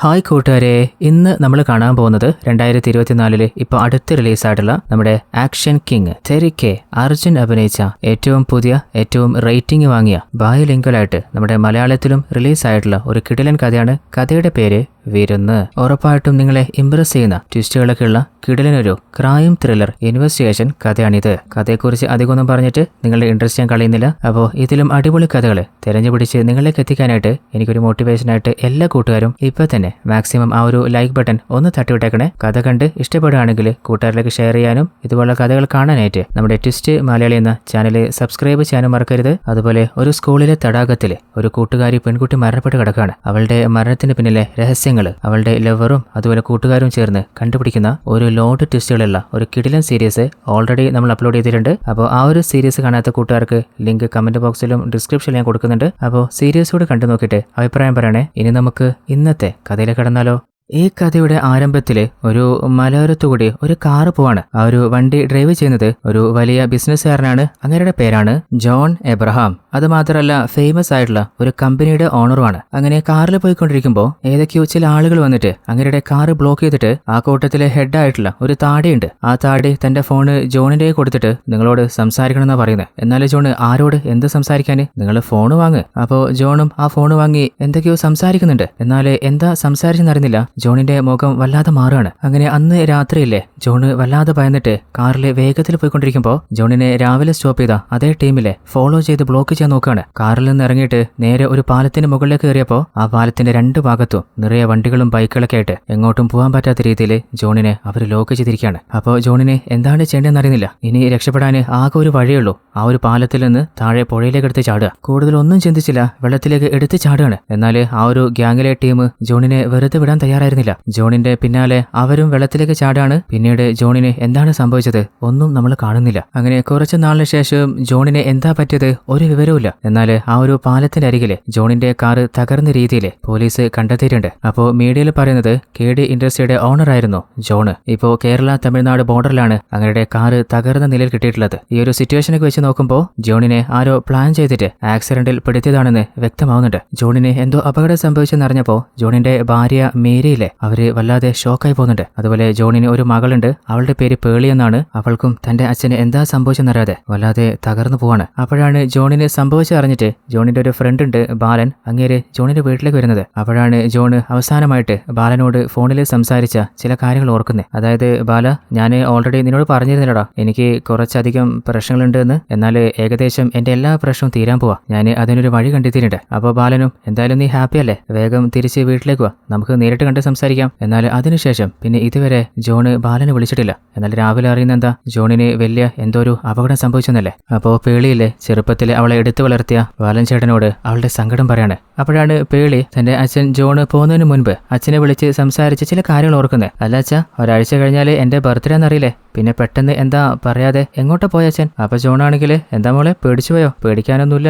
Hi കൂട്ടുകാരെ, ഇന്ന് നമ്മൾ കാണാൻ പോകുന്നത് 2024 ഇപ്പോൾ അടുത്ത് റിലീസായിട്ടുള്ള നമ്മുടെ ആക്ഷൻ കിങ് തെരിക്കെ അർജുൻ അഭിനയിച്ച ഏറ്റവും പുതിയ ഏറ്റവും റേറ്റിംഗ് വാങ്ങിയ ബയോലിംഗ്വലായിട്ട് നമ്മുടെ മലയാളത്തിലും റിലീസായിട്ടുള്ള ഒരു കിടിലൻ കഥയാണ്. കഥയുടെ പേര് വിരുന്ന്. ഉറപ്പായിട്ടും നിങ്ങളെ ഇംപ്രസ് ചെയ്യുന്ന ട്വിസ്റ്റുകളൊക്കെയുള്ള കിടിലനൊരു ക്രൈം ത്രില്ലർ ഇൻവെസ്റ്റിഗേഷൻ കഥയാണിത്. കഥയെക്കുറിച്ച് അധികമൊന്നും പറഞ്ഞിട്ട് നിങ്ങളുടെ ഇൻട്രസ്റ്റ് ഞാൻ കളയുന്നില്ല. അപ്പോൾ ഇതിലും അടിപൊളി കഥകൾ തിരഞ്ഞുപിടിച്ച് നിങ്ങളിലേക്ക് എത്തിക്കാനായിട്ട് എനിക്കൊരു മോട്ടിവേഷനായിട്ട് എല്ലാ കൂട്ടുകാരും ഇപ്പോൾ തന്നെ മാക്സിമം ആ ഒരു ലൈക്ക് ബട്ടൺ ഒന്ന് തട്ടിവിട്ടേക്കണേ. കഥ കണ്ട് ഇഷ്ടപ്പെടുകയാണെങ്കിൽ കൂട്ടുകാരിലേക്ക് ഷെയർ ചെയ്യാനും ഇതുപോലുള്ള കഥകൾ കാണാനായിട്ട് നമ്മുടെ ട്വിസ്റ്റ് മലയാളി എന്ന ചാനൽ സബ്സ്ക്രൈബ് ചെയ്യാനും മറക്കരുത്. അതുപോലെ ഒരു സ്കൂളിലെ തടാകത്തിൽ ഒരു കൂട്ടുകാരി പെൺകുട്ടി മരണപ്പെട്ട് കിടക്കുകയാണ്. അവളുടെ മരണത്തിന് പിന്നിലെ രഹസ്യം അവളുടെ ലവറും അതുപോലെ കൂട്ടുകാരും ചേർന്ന് കണ്ടുപിടിക്കുന്ന ഒരു ലോഡ് ട്വിസ്റ്റുകളുള്ള ഒരു കിടിലൻ സീരീസ് ഓൾറെഡി നമ്മൾ അപ്ലോഡ് ചെയ്തിട്ടുണ്ട്. അപ്പോൾ ആ ഒരു സീരീസ് കാണാത്ത കൂട്ടുകാർക്ക് ലിങ്ക് കമന്റ് ബോക്സിലും ഡിസ്ക്രിപ്ഷനിലും ഞാൻ കൊടുക്കുന്നുണ്ട്. അപ്പോൾ സീരീസ് കൂടെ കണ്ടു നോക്കിയിട്ട് അഭിപ്രായം പറയണേ. ഇനി നമുക്ക് ഇന്നത്തെ കഥയിലേക്ക് കടന്നാലോ? ഈ കഥയുടെ ആരംഭത്തിൽ ഒരു മലയോരത്തുകൂടി ഒരു കാറ് പോവാണ്. ആ ഒരു വണ്ടി ഡ്രൈവ് ചെയ്യുന്നത് ഒരു വലിയ ബിസിനസ്സുകാരനാണ്. അങ്ങേരുടെ പേരാണ് ജോൺ എബ്രഹാം. അത് മാത്രമല്ല ഫേമസ് ആയിട്ടുള്ള ഒരു കമ്പനിയുടെ ഓണറുമാണ്. അങ്ങനെ കാറിൽ പോയിക്കൊണ്ടിരിക്കുമ്പോൾ ഏതൊക്കെയോ ചില ആളുകൾ വന്നിട്ട് അങ്ങേരുടെ കാറ് ബ്ലോക്ക് ചെയ്തിട്ട് ആ കൂട്ടത്തിലെ ഹെഡായിട്ടുള്ള ഒരു താടിയുണ്ട്. ആ താടി തന്റെ ഫോണ് ജോണിന്റെ കൊടുത്തിട്ട് നിങ്ങളോട് സംസാരിക്കണമെന്നാണ് പറയുന്നത്. എന്നാലും ജോണ് ആരോട് എന്ത് സംസാരിക്കാന്, നിങ്ങൾ ഫോണ് വാങ്ങ്. അപ്പോൾ ജോണും ആ ഫോണ് വാങ്ങി എന്തൊക്കെയോ സംസാരിക്കുന്നുണ്ട്. എന്നാൽ എന്താ സംസാരിച്ചെന്നറിയുന്നില്ല. ജോണിന്റെ മുഖം വല്ലാതെ മാറുകയാണ്. അങ്ങനെ അന്ന് രാത്രിയില്ലേ ജോണ് വല്ലാതെ ഭയന്നിട്ട് കാറിലെ വേഗത്തിൽ പോയിക്കൊണ്ടിരിക്കുമ്പോൾ ജോണിനെ രാവിലെ സ്റ്റോപ്പ് ചെയ്ത അതേ ടീമിലെ ഫോളോ ചെയ്ത് ബ്ലോക്ക് ചെയ്യാൻ നോക്കുകയാണ്. കാറിൽ നിന്ന് ഇറങ്ങിയിട്ട് നേരെ ഒരു പാലത്തിന്റെ മുകളിലേക്ക് കയറിയപ്പോൾ ആ പാലത്തിന്റെ രണ്ട് ഭാഗത്തും നിറയെ വണ്ടികളും ബൈക്കുകളൊക്കെ ആയിട്ട് എങ്ങോട്ടും പോകാൻ പറ്റാത്ത രീതിയിൽ ജോണിനെ അവർ ലോക്ക് ചെയ്തിരിക്കുകയാണ്. അപ്പോൾ ജോണിന് എന്താണ് ചെയ്യേണ്ടതെന്ന് അറിയുന്നില്ല. ഇനി രക്ഷപ്പെടാൻ ആകെ ഒരു വഴിയുള്ളൂ. ആ ഒരു പാലത്തിൽ നിന്ന് താഴെ പുഴയിലേക്ക് എടുത്ത് ചാടുക. കൂടുതലൊന്നും ചിന്തിച്ചില്ല, വെള്ളത്തിലേക്ക് എടുത്ത് ചാടുകയാണ്. എന്നാൽ ആ ഒരു ഗ്യാങ്ങിലെ ടീം ജോണിനെ വെറുതെ വിടാൻ തയ്യാറായിരുന്നില്ല. ജോണിന്റെ പിന്നാലെ അവരും വെള്ളത്തിലേക്ക് ചാടാണ്. പിന്നീട് ജോണിന് എന്താണ് സംഭവിച്ചത് ഒന്നും നമ്മൾ കാണുന്നില്ല. അങ്ങനെ കുറച്ചു നാളിന് ശേഷം ജോണിന് എന്താ പറ്റിയത് ഒരു വിവരവുമില്ല. എന്നാൽ ആ ഒരു പാലത്തിന്റെ അരികില് ജോണിന്റെ കാറ് തകർന്ന രീതിയിൽ പോലീസ് കണ്ടെത്തിയിട്ടുണ്ട്. അപ്പോൾ മീഡിയയിൽ പറയുന്നത് KD ഇൻഡസ്ട്രിയുടെ ഓണറായിരുന്നു ജോണ്. ഇപ്പോൾ കേരള തമിഴ്നാട് ബോർഡറിലാണ് അങ്ങയുടെ കാറ് തകർന്ന നിലയിൽ കിട്ടിയിട്ടുള്ളത്. ഈ ഒരു സിറ്റുവേഷനൊക്കെ വെച്ച് നോക്കുമ്പോൾ ജോണിനെ ആരോ പ്ലാൻ ചെയ്തിട്ട് ആക്സിഡന്റിൽ പെടുത്തിയതാണെന്ന് വ്യക്തമാവുന്നുണ്ട്. ജോണിന് എന്തോ അപകടം സംഭവിച്ചെന്നറിഞ്ഞപ്പോൾ ജോണിന്റെ ഭാര്യ മേരിയിലെ അവര് വല്ലാതെ ഷോക്കായി പോകുന്നുണ്ട്. അതുപോലെ ജോണിന് ഒരു മകളുണ്ട്. അവളുടെ പേര് പേളി എന്നാണ്. അവൾക്കും തന്റെ അച്ഛന് എന്താ സംഭവിച്ചെന്നറിയാതെ വല്ലാതെ തകർന്നു പോവാണ്. അപ്പോഴാണ് ജോണിന് സംഭവിച്ചറിഞ്ഞിട്ട് ജോണിന്റെ ഒരു ഫ്രണ്ട് ഉണ്ട് ബാലൻ, അങ്ങേര് ജോണിന്റെ വീട്ടിലേക്ക് വരുന്നത്. അപ്പോഴാണ് ജോണ് അവസാനമായിട്ട് ബാലനോട് ഫോണിൽ സംസാരിച്ച ചില കാര്യങ്ങൾ ഓർക്കുന്നത്. അതായത് ബാല, ഞാൻ ഓൾറെഡി നിന്നോട് പറഞ്ഞിരുന്നില്ലടാ എനിക്ക് കുറച്ചധികം പ്രശ്നങ്ങളുണ്ട് എന്ന്. എന്നാൽ ഏകദേശം എന്റെ എല്ലാ പ്രശ്നവും തീരാൻ പോവാ. ഞാൻ അതിനൊരു വഴി കണ്ടെത്തിയിട്ടുണ്ട്. അപ്പോൾ ബാലനും എന്തായാലും നീ ഹാപ്പി അല്ലേ, വേഗം തിരിച്ച് വീട്ടിലേക്ക് വാ, നമുക്ക് നേരിട്ട് കണ്ട് സംസാരിക്കാം. എന്നാൽ അതിനുശേഷം പിന്നെ ഇതുവരെ ജോണ് ബാലനെ വിളിച്ചിട്ടില്ല. എന്നാൽ രാവിലെ അറിയുന്ന എന്താ, ജോണിന് വലിയ എന്തോ ഒരു അപകടം സംഭവിച്ചെന്നല്ലേ. അപ്പോൾ പേളിയിലെ ചെറുപ്പത്തിൽ അവളെ എടുത്തു വളർത്തിയ ബാലൻ ചേട്ടനോട് അവളുടെ സങ്കടം പറയാണ്. അപ്പോഴാണ് പേളി തന്റെ അച്ഛൻ ജോണ് പോകുന്നതിന് മുൻപ് അച്ഛനെ വിളിച്ച് സംസാരിച്ച് ചില കാര്യങ്ങൾ ഓർക്കുന്നത്. അല്ല അച്ഛാ, ഒരാഴ്ച കഴിഞ്ഞാൽ എന്റെ ബർത്ത്ഡേ എന്നറിയില്ലേ, പിന്നെ പെട്ടെന്ന് എന്താ പറയാതെ എങ്ങോട്ടാ പോയ അച്ഛൻ? അപ്പൊ ജോണാണെങ്കിൽ എന്താ മോളെ പേടിച്ചു പോയോ? പേടിക്കാനൊന്നുമില്ല,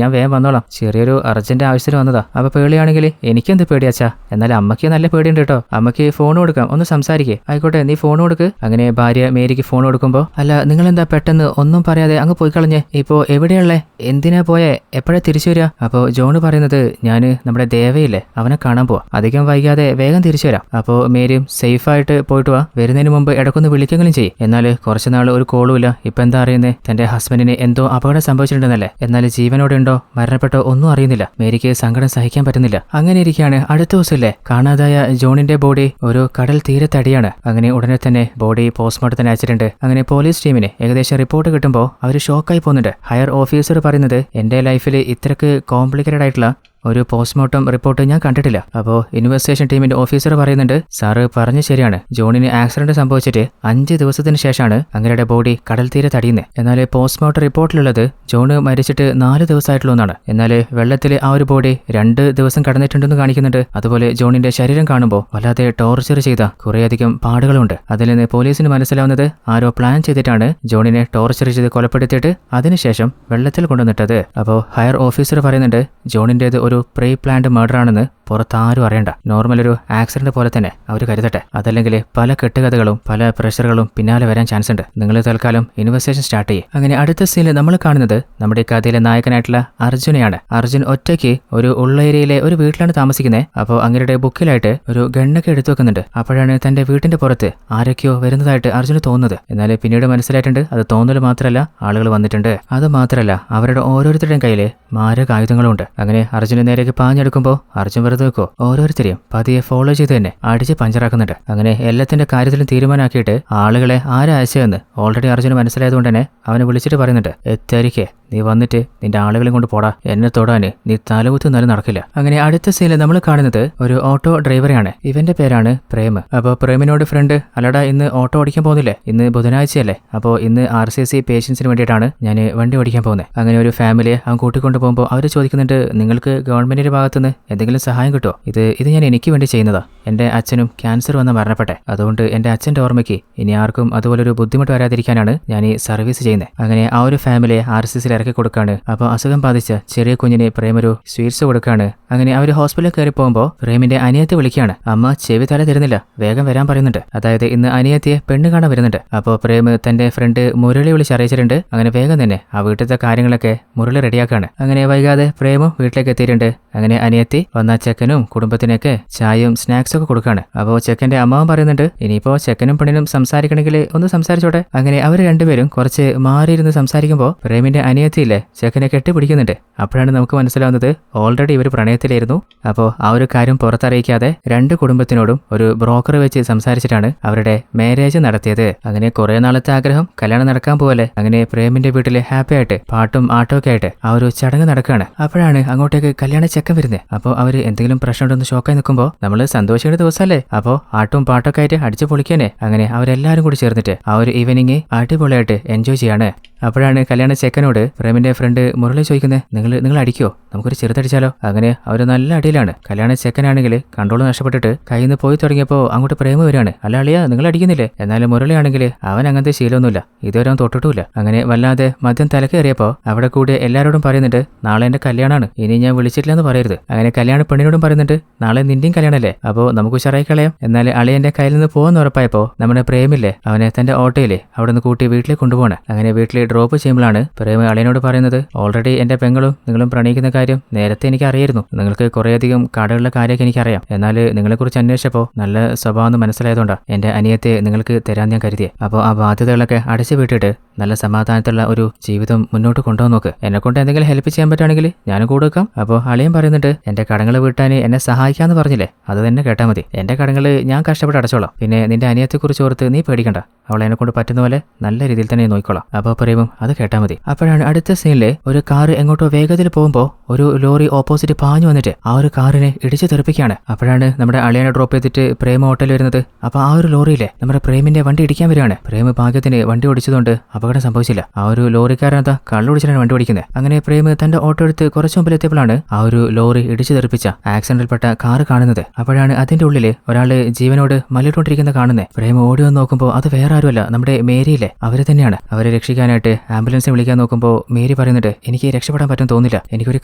ഞാൻ വേഗം വന്നോളാം, ചെറിയൊരു അർജന്റ് ആവശ്യത്തിന് വന്നതാ. അപ്പൊ പേളിയാണെങ്കിൽ എനിക്കെന്ത് പേടിയാച്ചാ, എന്നാൽ അമ്മയ്ക്ക് നല്ല പേടിയുണ്ട് കേട്ടോ, അമ്മയ്ക്ക് ഫോൺ കൊടുക്കാം, ഒന്ന് സംസാരിക്കേ. ആയിക്കോട്ടെ, നീ ഫോൺ കൊടുക്ക്. അങ്ങനെ ഭാര്യ മേരിക്ക് ഫോൺ കൊടുക്കുമ്പോൾ അല്ല നിങ്ങളെന്താ പെട്ടെന്ന് ഒന്നും പറയാതെ അങ്ങ് പോയി കളഞ്ഞേ, ഇപ്പോ എവിടെയുള്ളേ, എന്തിനാ പോയേ, എപ്പോഴാ തിരിച്ചു വരിക? അപ്പോൾ ജോണ് പറയുന്നത് ഞാന് നമ്മുടെ ദേവയില്ലേ അവനെ കാണാൻ പോവാ, അധികം വൈകാതെ വേഗം തിരിച്ചു വരാം. അപ്പോൾ മേരിയും സേഫായിട്ട് പോയിട്ട് വാ, വരുന്നതിന് മുമ്പ് ഇടക്കൊന്ന് വിളിക്കെങ്കിലും ചെയ്യും. എന്നാൽ കുറച്ചുനാൾ ഒരു കോളും ഇല്ല. ഇപ്പൊ എന്താ അറിയുന്നത്, തന്റെ ഹസ്ബൻഡിന് എന്തോ അപകടം സംഭവിച്ചിട്ടുണ്ടെന്നല്ലേ. എന്നാൽ ജീവനോടെ ഉണ്ടോ മരണപ്പെട്ടോ ഒന്നും അറിയുന്നില്ല. മേരിക്ക് സങ്കടം സഹിക്കാൻ പറ്റുന്നില്ല. അങ്ങനെ ഇരിക്കുകയാണ് അടുത്ത ദിവസമില്ലേ കാണാതായ ജോണിന്റെ ബോഡി ഒരു കടൽ തീരത്തടിയാണ്. അങ്ങനെ ഉടനെ തന്നെ ബോഡി പോസ്റ്റ്മോർട്ടത്തിന് അയച്ചിട്ടുണ്ട്. അങ്ങനെ പോലീസ് ടീമിന് ഏകദേശം റിപ്പോർട്ട് കിട്ടുമ്പോൾ അവർ ഷോക്കായി പോകുന്നുണ്ട്. ഹയർ ഓഫീസർ പറയുന്നത് എന്റെ ലൈഫിൽ ഇത്രക്ക് കോംപ്ലിക്കേറ്റഡ് ആയിട്ടുള്ള ഒരു പോസ്റ്റ്മോർട്ടം റിപ്പോർട്ട് ഞാൻ കണ്ടിട്ടില്ല. അപ്പോൾ ഇൻവെസ്റ്റിഗേഷൻ ടീമിന്റെ ഓഫീസർ പറയുന്നുണ്ട് സാറ് പറഞ്ഞു ശരിയാണ്, ജോണിന് ആക്സിഡന്റ് സംഭവിച്ചിട്ട് 5 ദിവസത്തിന് ശേഷമാണ് അങ്ങയുടെ ബോഡി കടൽ തീരെ തടിയുന്നത്. എന്നാൽ പോസ്റ്റ്മോർട്ടം റിപ്പോർട്ടിലുള്ളത് ജോണ് മരിച്ചിട്ട് 4 ദിവസമായിട്ടുള്ള ഒന്നാണ്. എന്നാൽ വെള്ളത്തിൽ ആ ഒരു ബോഡി 2 ദിവസം കടന്നിട്ടുണ്ടെന്ന് കാണിക്കുന്നുണ്ട്. അതുപോലെ ജോണിന്റെ ശരീരം കാണുമ്പോൾ വല്ലാതെ ടോർച്ചർ ചെയ്ത കുറേയധികം പാടുകളുണ്ട്. അതിൽ നിന്ന് പോലീസിന് മനസ്സിലാവുന്നത് ആരോ പ്ലാൻ ചെയ്തിട്ടാണ് ജോണിനെ ടോർച്ചർ ചെയ്ത് കൊലപ്പെടുത്തിയിട്ട് അതിനുശേഷം വെള്ളത്തിൽ കൊണ്ടുവന്നിട്ടത്. അപ്പോൾ ഹയർ ഓഫീസർ പറയുന്നുണ്ട് ജോണിന്റേത് ഒരു പ്രീ പ്ലാൻഡ് മർഡർ ആണെന്ന് പുറത്താരും അറിയണ്ട, നോർമൽ ഒരു ആക്സിഡന്റ് പോലെ തന്നെ അവർ കരുതട്ടെ. അതല്ലെങ്കിൽ പല കെട്ടുകഥകളും പല പ്രഷറുകളും പിന്നാലെ വരാൻ ചാൻസ് ഉണ്ട്. നിങ്ങൾ തൽക്കാലം ഇൻവെസ്റ്റിഗേഷൻ സ്റ്റാർട്ട് ചെയ്യും. അങ്ങനെ അടുത്ത സീനിൽ നമ്മൾ കാണുന്നത് നമ്മുടെ കഥയിലെ നായകനായിട്ടുള്ള അർജുനെയാണ്. അർജുൻ ഒറ്റയ്ക്ക് ഒരു ഉള്ള ഏരിയയിലെ ഒരു വീട്ടിലാണ് താമസിക്കുന്നത്. അപ്പോൾ അങ്ങയുടെ ബുക്കിലായിട്ട് ഒരു ഗണ്ണൊക്കെ എടുത്തു വെക്കുന്നുണ്ട്. അപ്പോഴാണ് തന്റെ വീട്ടിന്റെ പുറത്ത് ആരൊക്കെയോ വരുന്നതായിട്ട് അർജുന് തോന്നുന്നത്. എന്നാൽ പിന്നീട് മനസ്സിലായിട്ടുണ്ട് അത് തോന്നൽ മാത്രമല്ല, ആളുകൾ വന്നിട്ടുണ്ട്. അത് മാത്രമല്ല അവരുടെ ഓരോരുത്തരുടെയും കയ്യിൽ മാരക ആയുധങ്ങളും ഉണ്ട്. അങ്ങനെ അർജുന് നേരേക്ക് പാഞ്ഞെടുക്കുമ്പോൾ അർജുൻ വെറുതെ വെക്കോ, ഓരോരുത്തരെയും പതിയെ ഫോളോ ചെയ്ത് തന്നെ അടിച്ച് പഞ്ചറാക്കുന്നുണ്ട്. അങ്ങനെ എല്ലാത്തിന്റെ കാര്യത്തിലും തീരുമാനമാക്കിയിട്ട് ആളുകളെ ആരയച്ചെന്ന് ഓൾറെഡി അർജുന് മനസ്സിലായതുകൊണ്ട് തന്നെ അവനെ വിളിച്ചിട്ട് പറയുന്നുണ്ട്, എത്തരിക്കേ നീ വന്നിട്ട് നിന്റെ ആളുകളെയും കൊണ്ട് പോടാ, എന്നെ തൊടാന് നീ തലകുത്ത് നല്ല നടക്കില്ല. അങ്ങനെ അടുത്ത സീനിൽ നമ്മൾ കാണുന്നത് ഒരു ഓട്ടോ ഡ്രൈവറെയാണ്. ഇവന്റെ പേരാണ് പ്രേം. അപ്പോൾ പ്രേമിനോട് ഫ്രണ്ട്, അല്ലടാ ഇന്ന് ഓട്ടോ ഓടിക്കാൻ പോകുന്നില്ലേ, ഇന്ന് ബുധനാഴ്ചയല്ലേ, അപ്പോൾ ഇന്ന് RCC പേഷ്യൻസിന് വേണ്ടിയിട്ടാണ് ഞാൻ വണ്ടി ഓടിക്കാൻ പോകുന്നത്. അങ്ങനെ ഒരു ഫാമിലിയെ അവൻ കൂട്ടിക്കൊണ്ട് പോകുമ്പോൾ അവർ ചോദിക്കുന്നുണ്ട്, നിങ്ങൾക്ക് ഗവൺമെന്റിന്റെ ഭാഗത്തുനിന്ന് എന്തെങ്കിലും സഹായം കിട്ടുമോ? ഇത് ഞാൻ എനിക്ക് വേണ്ടി ചെയ്യുന്നതാ. എന്റെ അച്ഛനും ക്യാൻസർ വന്ന് മരണപ്പെട്ടെ, അതുകൊണ്ട് എന്റെ അച്ഛന്റെ ഓർമ്മയ്ക്ക് ഇനി ആർക്കും അതുപോലൊരു ബുദ്ധിമുട്ട് വരാതിരിക്കാനാണ് ഞാൻ ഈ സർവീസ് ചെയ്യുന്നത്. അങ്ങനെ ആ ഒരു ഫാമിലിയെ RCCയിൽ ഇറക്കി കൊടുക്കാണ്. അപ്പോൾ അസുഖം ബാധിച്ച ചെറിയ കുഞ്ഞിന് പ്രേം ഒരു സ്വീറ്റ്സ് കൊടുക്കാണ്. അങ്ങനെ അവർ ഹോസ്പിറ്റലിൽ കയറി പോകുമ്പോൾ പ്രേമിന്റെ അനിയത്തെ വിളിക്കുകയാണ്. അമ്മ ചെവി തല തരുന്നില്ല, വേഗം വരാൻ പറയുന്നുണ്ട്. അതായത് ഇന്ന് അനിയത്തിയെ പെണ്ണ് കാണാൻ വരുന്നുണ്ട്. അപ്പോൾ പ്രേം തന്റെ ഫ്രണ്ട് മുരളി വിളിച്ച് അറിയിച്ചിട്ടുണ്ട്. അങ്ങനെ വേഗം തന്നെ ആ വീട്ടിലത്തെ കാര്യങ്ങളൊക്കെ മുരളി റെഡിയാക്കാണ്. അങ്ങനെ വൈകാതെ പ്രേമും വീട്ടിലേക്ക് എത്തിയിട്ടുണ്ട്. അങ്ങനെ അനിയത്തി വന്ന ചെക്കനും കുടുംബത്തിനൊക്കെ ചായയും സ്നാക്സും ഒക്കെ കൊടുക്കാണ്. അപ്പോൾ ചെക്കന്റെ അമ്മാവൻ പറയുന്നുണ്ട്, ഇനിയിപ്പോ ചെക്കനും പെണ്ണിനും സംസാരിക്കണമെങ്കിൽ ഒന്ന് സംസാരിച്ചോട്ടെ. അങ്ങനെ അവർ രണ്ടുപേരും കുറച്ച് മാറിയിരുന്ന് സംസാരിക്കുമ്പോൾ പ്രേമിന്റെ അനിയത്തിയില്ലേ ചെക്കനെ കെട്ടിപ്പിടിക്കുന്നുണ്ട്. അപ്പോഴാണ് നമുക്ക് മനസ്സിലാവുന്നത് ഓൾറെഡി ഇവർ പ്രണയത്തിലായിരുന്നു. അപ്പോൾ ആ ഒരു കാര്യം പുറത്തറിയിക്കാതെ രണ്ട് കുടുംബത്തിനോടും ഒരു ബ്രോക്കർ വെച്ച് സംസാരിച്ചിട്ടാണ് അവരുടെ മാരേജ് നടത്തിയത്. അങ്ങനെ കുറെ നാളത്തെ ആഗ്രഹം കല്യാണം നടക്കാൻ പോലെ അങ്ങനെ പ്രേമിന്റെ വീട്ടില് ഹാപ്പി ആയിട്ട് പാട്ടും ആട്ടവും ഒക്കെ ആയിട്ട് ആ ഒരു ചടങ്ങ് നടക്കുകയാണ്. അപ്പോഴാണ് അങ്ങോട്ടേക്ക് കല്യാണ ചെക്കൻ വരുന്നത്. അപ്പോൾ അവര് എന്തെങ്കിലും പ്രശ്നമുണ്ടെന്ന് ഷോക്കായി നിൽക്കുമ്പോൾ നമ്മൾ സന്തോഷിക്കുന്ന ദിവസമല്ലേ, അപ്പോൾ ആട്ടും പാട്ടൊക്കെ ആയിട്ട് അടിച്ചു പൊളിക്കാനേ. അങ്ങനെ അവരെല്ലാരും കൂടി ചേർന്നിട്ട് ആ ഒരു ഈവനിങ് അടിപൊളിയായിട്ട് എൻജോയ് ചെയ്യാണ്. അപ്പോഴാണ് കല്യാണ ചെക്കനോട് പ്രേമിന്റെ ഫ്രണ്ട് മുരളി ചോദിക്കുന്നത്, നിങ്ങൾ അടിക്കോ, നമുക്കൊരു ചെറുതടിച്ചാലോ? അങ്ങനെ അവർ നല്ല അടിയിലാണ്. കല്യാണ ചെക്കനാണെങ്കിൽ കൺട്രോൾ നഷ്ടപ്പെട്ടിട്ട് കയ്യിൽ നിന്ന് പോയി തുടങ്ങിയപ്പോൾ അങ്ങോട്ട് പ്രേമ വരികയാണ്. അല്ല അളിയാ നിങ്ങൾ അടിക്കുന്നില്ലേ? എന്നാലും മുരളിയാണെങ്കിൽ അവൻ അങ്ങനത്തെ ശീലമൊന്നുമില്ല, ഇതുവരെ അവൻ തൊട്ടിട്ടുമില്ല. അങ്ങനെ വല്ലാതെ മദ്യം തലക്കേറിയപ്പോൾ അവിടെ കൂടെ എല്ലാവരോടും പറയുന്നുണ്ട്, നാളെ എന്റെ കല്യാണമാണ്, ഇനി ഞാൻ വിളിച്ചിട്ടില്ലെന്ന് പറയരുത്. അങ്ങനെ കല്യാണ പെണ്ണിനോടും പറയുന്നുണ്ട്, നാളെ നിന്റെയും കല്യാണമല്ലേ, അപ്പോൾ നമുക്ക് ഉഷാറായി കളയാം. എന്നാൽ അളിയന്റെ കയ്യിൽ നിന്ന് പോകുന്ന ഉറപ്പായപ്പോൾ നമ്മുടെ പ്രേമില്ലേ അവനെ തന്റെ ഓട്ടോയിലെ അവിടെ നിന്ന് കൂട്ടി വീട്ടിലേക്ക് കൊണ്ടുപോകണം. അങ്ങനെ വീട്ടിൽ ഡ്രോപ്പ് ചെയ്യുമ്പോഴാണ് പ്രേമ അളിയനോട് പറയുന്നത്, ഓൾറെഡി എന്റെ പെങ്ങളും നിങ്ങളും പ്രണയിക്കുന്ന കാര്യം നേരത്തെ എനിക്ക് അറിയായിരുന്നു. നിങ്ങൾക്ക് കുറേയധികം കടകളുടെ കാര്യമൊക്കെ എനിക്കറിയാം. എന്നാൽ നിങ്ങളെക്കുറിച്ച് അന്വേഷിച്ചപ്പോൾ നല്ല സ്വഭാവം മനസ്സിലായതുകൊണ്ടാണ് എന്റെ അനിയത്തെ നിങ്ങൾക്ക് തരാൻ ഞാൻ കരുതിയത്. അപ്പോൾ ആ ബാധ്യതകളൊക്കെ അടച്ചു വിട്ടിട്ട് നല്ല സമാധാനത്തിലുള്ള ഒരു ജീവിതം മുന്നോട്ട് കൊണ്ടുപോകാൻ നോക്ക്. എന്നെ കൊണ്ട് എന്തെങ്കിലും ഹെൽപ്പ് ചെയ്യാൻ പറ്റുകയാണെങ്കിൽ ഞാനും കൂടെ വെക്കാം. അപ്പോൾ അളിയൻ പറയുന്നുണ്ട്, എന്റെ കടങ്ങൾ വീട്ടാൻ എന്നെ സഹായിക്കാന്ന് പറഞ്ഞില്ലേ, അത് തന്നെ കേട്ടാൽ മതി. എന്റെ കടങ്ങൾ ഞാൻ കഷ്ടപ്പെട്ട് അടച്ചോളാം. പിന്നെ നിന്റെ അനിയത്തെക്കുറിച്ച് ഓർത്ത് നീ പേടിക്കണ്ട, അവളെ എന്നെ കൊണ്ട് പറ്റുന്ന പോലെ നല്ല രീതിയിൽ തന്നെ നോക്കിക്കോളാം. അപ്പോൾ പറയുമ്പോൾ അത് കേട്ടാൽ മതി. അപ്പോഴാണ് അടുത്ത സീനിലെ ഒരു കാർ എങ്ങോട്ടോ വേഗത്തിൽ പോകുമ്പോൾ ഒരു ലോറി ഓപ്പോസിറ്റ് പാഞ്ഞു വന്നിട്ട് ആ ഒരു കാറിനെ ഇടിച്ചു തെറിപ്പിക്കുകയാണ്. അപ്പോഴാണ് നമ്മുടെ അളിയനെ ഡ്രോപ്പ് ചെയ്തിട്ട് പ്രേമ ഹോട്ടലിൽ വരുന്നത്. അപ്പോൾ ആ ഒരു ലോറിയിലെ നമ്മുടെ പ്രേമിന്റെ വണ്ടി ഇടിക്കാൻ വരികയാണ്. പ്രേമ ഭാഗ്യത്തിന് വണ്ടി ഓടിച്ചതുകൊണ്ട് അപകടം സംഭവിച്ചില്ല. ആ ഒരു ലോറിക്കാരനതാ കള്ളുടിച്ചിട്ടാണ് വണ്ടി ഓടിക്കുന്നത്. അങ്ങനെ പ്രേമ തന്റെ ഓട്ടോ എടുത്ത് കുറച്ചു മുമ്പിലെത്തിയപ്പോഴാണ് ആ ഒരു ലോറി ഇടിച്ചു തെറിപ്പിച്ച ആക്സിഡന്റിൽപ്പെട്ട കാർ കാണുന്നത്. അപ്പോഴാണ് അതിന്റെ ഉള്ളില് ഒരാള് ജീവനോട് മല്ലിട്ടുകൊണ്ടിരിക്കുന്ന കാണുന്നത്. പ്രേമ ഓടി വന്ന് നോക്കുമ്പോൾ അത് വേറെ ആരുമല്ല, നമ്മുടെ മേരിയിലെ അവര് തന്നെയാണ്. അവരെ രക്ഷിക്കാനായിട്ട് ആംബുലൻസിനെ വിളിക്കാൻ നോക്കുമ്പോൾ മേരി പറയുന്നുണ്ട്, എനിക്ക് രക്ഷപ്പെടാൻ പറ്റും തോന്നില്ല, എനിക്കൊരു